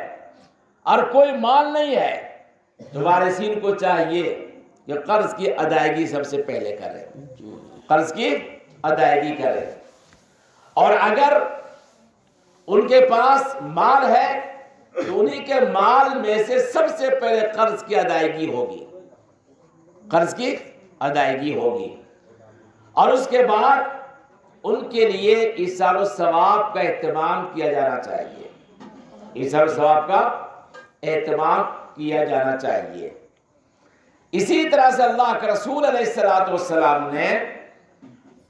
اور کوئی مال نہیں ہے، تو وارثین کو چاہیے کہ قرض کی ادائیگی سب سے پہلے کرے، قرض کی ادائیگی کرے۔ اور اگر ان کے پاس مال ہے تو انہی کے مال میں سے سب سے پہلے قرض کی ادائیگی ہوگی، قرض کی ادائیگی ہوگی، اور اس کے بعد ان کے لیے ایثار و ثواب کا اہتمام کیا جانا چاہیے، ایثار و ثواب کا اہتمام کیا جانا چاہیے۔ اسی طرح سے اللہ کے رسول علیہ السلام نے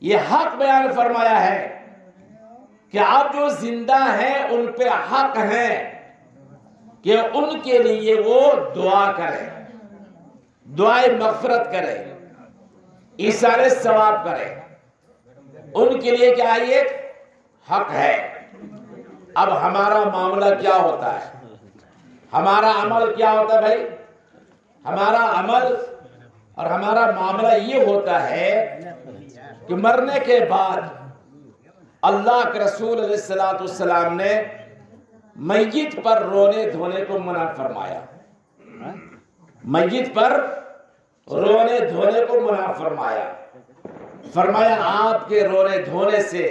یہ حق بیان فرمایا ہے کہ آپ جو زندہ ہیں ان پہ حق ہیں کہ ان کے لیے وہ دعا کریں، دعائے مغفرت کریں، ایثار ثواب کریں، ان کے لیے کیا یہ حق ہے۔ اب ہمارا معاملہ کیا ہوتا ہے، ہمارا عمل کیا ہوتا ہے بھائی؟ ہمارا عمل اور ہمارا معاملہ یہ ہوتا ہے کہ مرنے کے بعد اللہ کے رسول علیہ السلام نے میت پر رونے دھونے کو منع فرمایا، میت پر رونے دھونے کو منع فرمایا، فرمایا آپ کے رونے دھونے سے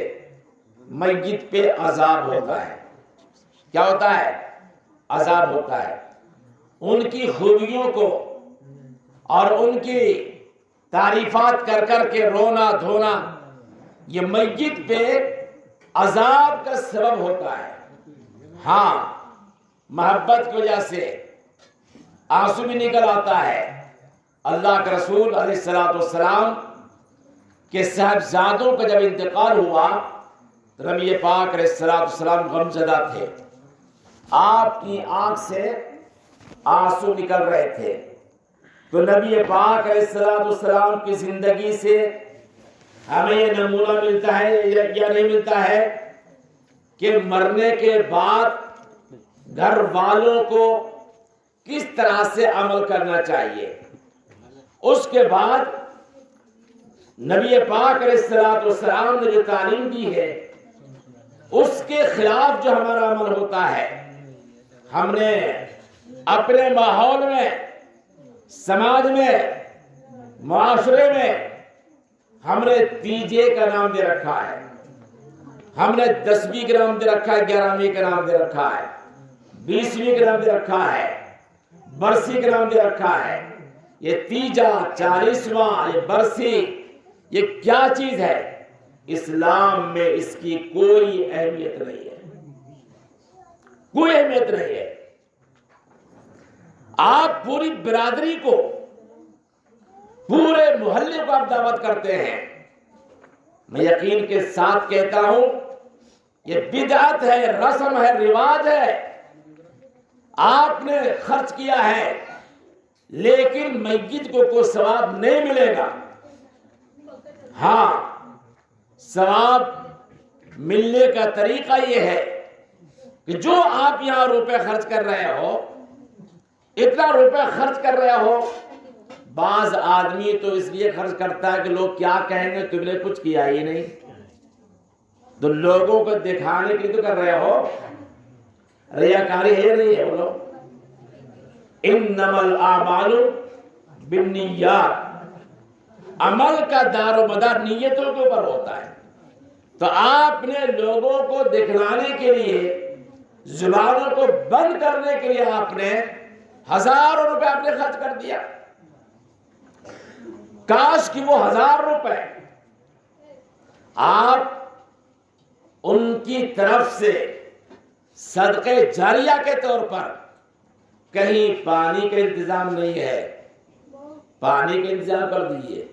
میت پہ عذاب ہوتا ہے۔ کیا ہوتا ہے؟ عذاب ہوتا ہے۔ ان کی خوبیوں کو اور ان کی تعریفات کر کر کے رونا دھونا یہ میت پہ عذاب کا سبب ہوتا ہے۔ ہاں، محبت کی وجہ سے آنسو بھی نکل آتا ہے۔ اللہ کے رسول علیہ السلام کے صاحبزادوں کا جب انتقال ہوا تو نبی پاک علیہ السلام غمزدہ تھے، آپ کی آنکھ سے آنسو نکل رہے تھے۔ تو نبی پاک علیہ السلام کی زندگی سے ہمیں یہ نمونہ ملتا ہے یا نہیں ملتا ہے کہ مرنے کے بعد گھر والوں کو کس طرح سے عمل کرنا چاہیے۔ اس کے بعد نبی پاک علیہ السلام نے جو تعلیم دی ہے اس کے خلاف جو ہمارا عمل ہوتا ہے، ہم نے اپنے ماحول میں، سماج میں، معاشرے میں ہم نے تیجے کا نام دے رکھا ہے، ہم نے 10ویں کا نام دے رکھا ہے، 11ویں کا نام دے رکھا ہے، 20ویں کا نام دے رکھا ہے، برسی کا نام دے رکھا ہے۔ یہ تیجا، 40واں، یہ برسی، یہ کیا چیز ہے؟ اسلام میں اس کی کوئی اہمیت نہیں ہے، کوئی اہمیت نہیں ہے۔ آپ پوری برادری کو، پورے محلے کو آپ دعوت کرتے ہیں، میں یقین کے ساتھ کہتا ہوں یہ بدعت ہے، رسم ہے، رواج ہے، آپ نے خرچ کیا ہے لیکن میت کو کوئی ثواب نہیں ملے گا۔ ہاں، ثواب ملنے کا طریقہ یہ ہے کہ جو آپ یہاں روپے خرچ کر رہے ہو، اتنا روپے خرچ کر رہے ہو، بعض آدمی تو اس لیے خرچ کرتا ہے کہ لوگ کیا کہیں گے، تم نے کچھ کیا ہی نہیں، تو لوگوں کو دکھانے کے لیے تو کر رہے ہو۔ ریاکاری ہے یا نہیں ہے؟ بولو، انما الاعمال بالنیات، عمل کا دار و مدار نیتوں کے اوپر ہوتا ہے۔ تو آپ نے لوگوں کو دکھلانے کے لیے، زبانوں کو بند کرنے کے لیے آپ نے ہزاروں روپے آپ نے خرچ کر دیا۔ کاش کہ وہ 1000 روپے آپ ان کی طرف سے صدقے جاریہ کے طور پر، کہیں پانی کا انتظام نہیں ہے، پانی کا انتظام کر دیجیے۔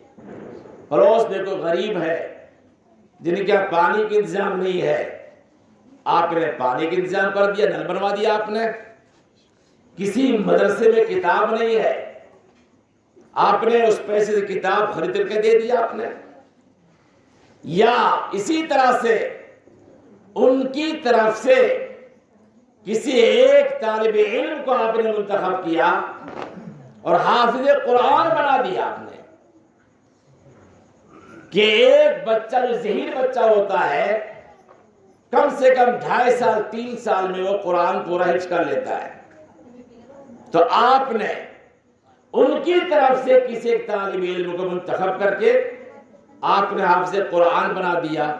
پڑوس میں کوئی غریب ہے جن کا پانی کا انتظام نہیں ہے، آپ نے پانی کا انتظام کر دیا، نل بنوا دیا آپ نے، کسی مدرسے میں کتاب نہیں ہے، آپ نے اس پیسے سے کتاب خرید کر کے دے دیا آپ نے، یا اسی طرح سے ان کی طرف سے کسی ایک طالب علم کو آپ نے منتخب کیا اور حافظ قرآن بنا دیا آپ نے، کہ ایک بچہ جو ذہین بچہ ہوتا ہے کم سے کم 2.5 سال 3 سال میں وہ قرآن پورا حفظ کر لیتا ہے، تو آپ نے ان کی طرف سے کسی ایک طالب علم کو منتخب کر کے آپ نے حافظ قرآن بنا دیا۔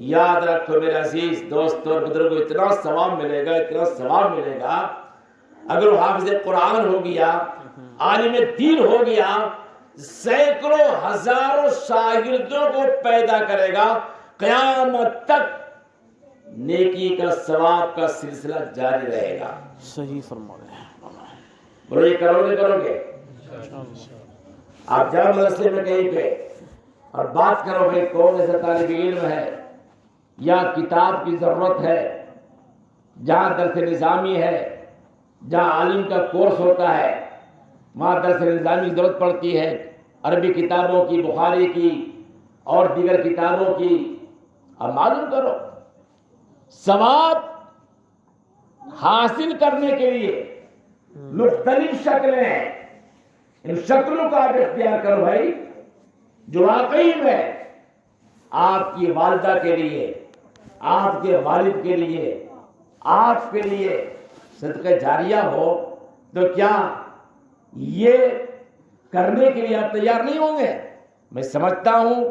یاد رکھو میرے عزیز دوستوں اور بزرگوں، اتنا ثواب ملے گا، اتنا ثواب ملے گا اگر وہ حافظ قرآن ہو گیا، عالم دین ہو گیا، سینکڑوں ہزاروں شاگردوں کو پیدا کرے گا، قیامت تک نیکی کا ثواب کا سلسلہ جاری رہے گا۔ صحیح فرما رہے ہیں۔ بولو یہ کرو گے؟ آپ جاؤ مدرسے میں کہیں پہ اور بات کرو بھائی کون ایسا طالب علم ہے یا کتاب کی ضرورت ہے، جہاں درس نظامی ہے، جہاں عالم کا کورس ہوتا ہے وہاں درس نظامی کی ضرورت پڑتی ہے، عربی کتابوں کی، بخاری کی اور دیگر کتابوں کی، اب معلوم کرو۔ ثواب حاصل کرنے کے لیے مختلف شکلیں ہیں، ان شکلوں کا آپ اختیار کرو بھائی، جو واقعی میں آپ کی والدہ کے لیے، آپ کے والد کے لیے، آپ کے لیے صدقہ جاریہ ہو، تو کیا یہ کرنے کے لیے آپ تیار نہیں ہوں گے؟ میں سمجھتا ہوں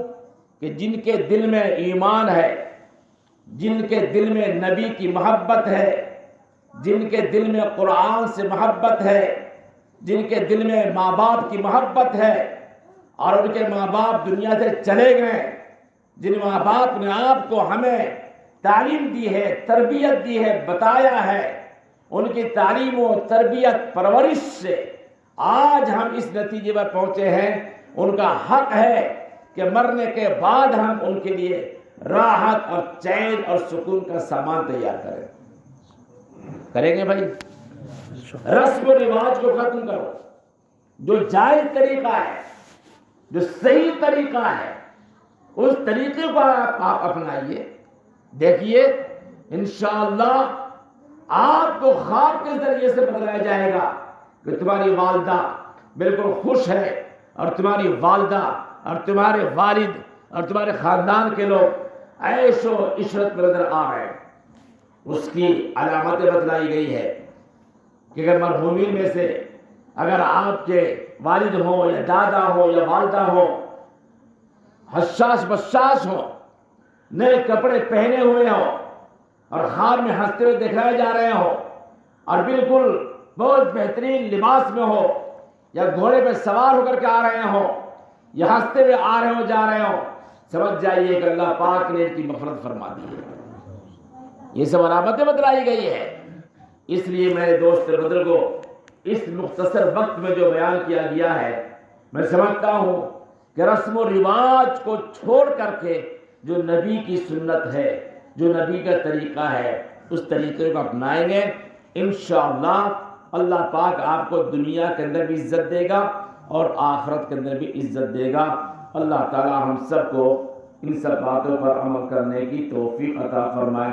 کہ جن کے دل میں ایمان ہے، جن کے دل میں نبی کی محبت ہے، جن کے دل میں قرآن سے محبت ہے، جن کے دل میں ماں باپ کی محبت ہے اور ان کے ماں باپ دنیا سے چلے گئے، جن ماں باپ نے آپ کو ہمیں تعلیم دی ہے، تربیت دی ہے، بتایا ہے، ان کی تعلیم و تربیت پرورش سے آج ہم اس نتیجے پر پہنچے ہیں، ان کا حق ہے کہ مرنے کے بعد ہم ان کے لیے راحت اور چین اور سکون کا سامان تیار کریں گے بھائی؟ رسم و رواج کو ختم کرو، جو جائز طریقہ ہے، جو صحیح طریقہ ہے، اس طریقے کو آپ اپنائیے۔ دیکھیے انشاءاللہ آپ کو خواب کے ذریعے سے بتایا جائے گا کہ تمہاری والدہ بالکل خوش ہے اور تمہاری والدہ اور تمہارے والد اور تمہارے خاندان کے لوگ عیش و عشرت میں نظر آ رہے ہیں۔ اس کی علامتیں بتلائی گئی ہے کہ اگر مرحومین میں سے اگر آپ کے والد ہوں یا دادا ہوں یا والدہ ہوں حشاش بشاش ہوں، نئے کپڑے پہنے ہوئے ہوں اور خواب میں ہنستے ہوئے دکھائے جا رہے ہوں اور بالکل بہت بہترین لباس میں ہو یا گھوڑے پہ سوار ہو کر کے آ رہے ہوں یا ہنستے ہوئے آ رہے ہوں جا رہے ہوں، سمجھ جائیے کہ اللہ پاک نے ان کی مغفرت فرما دی ہے۔ یہ سب علامتیں بتلائی گئی ہے۔ اس لیے میرے دوست بزرگوں، اس مختصر وقت میں جو بیان کیا گیا ہے، میں سمجھتا ہوں کہ رسم و رواج کو چھوڑ کر کے جو نبی کی سنت ہے، جو نبی کا طریقہ ہے، اس طریقے کو اپنائیں گے، انشاءاللہ اللہ پاک آپ کو دنیا کے اندر بھی عزت دے گا اور آخرت کے اندر بھی عزت دے گا۔ اللہ تعالی ہم سب کو ان سب باتوں پر عمل کرنے کی توفیق عطا فرمائے۔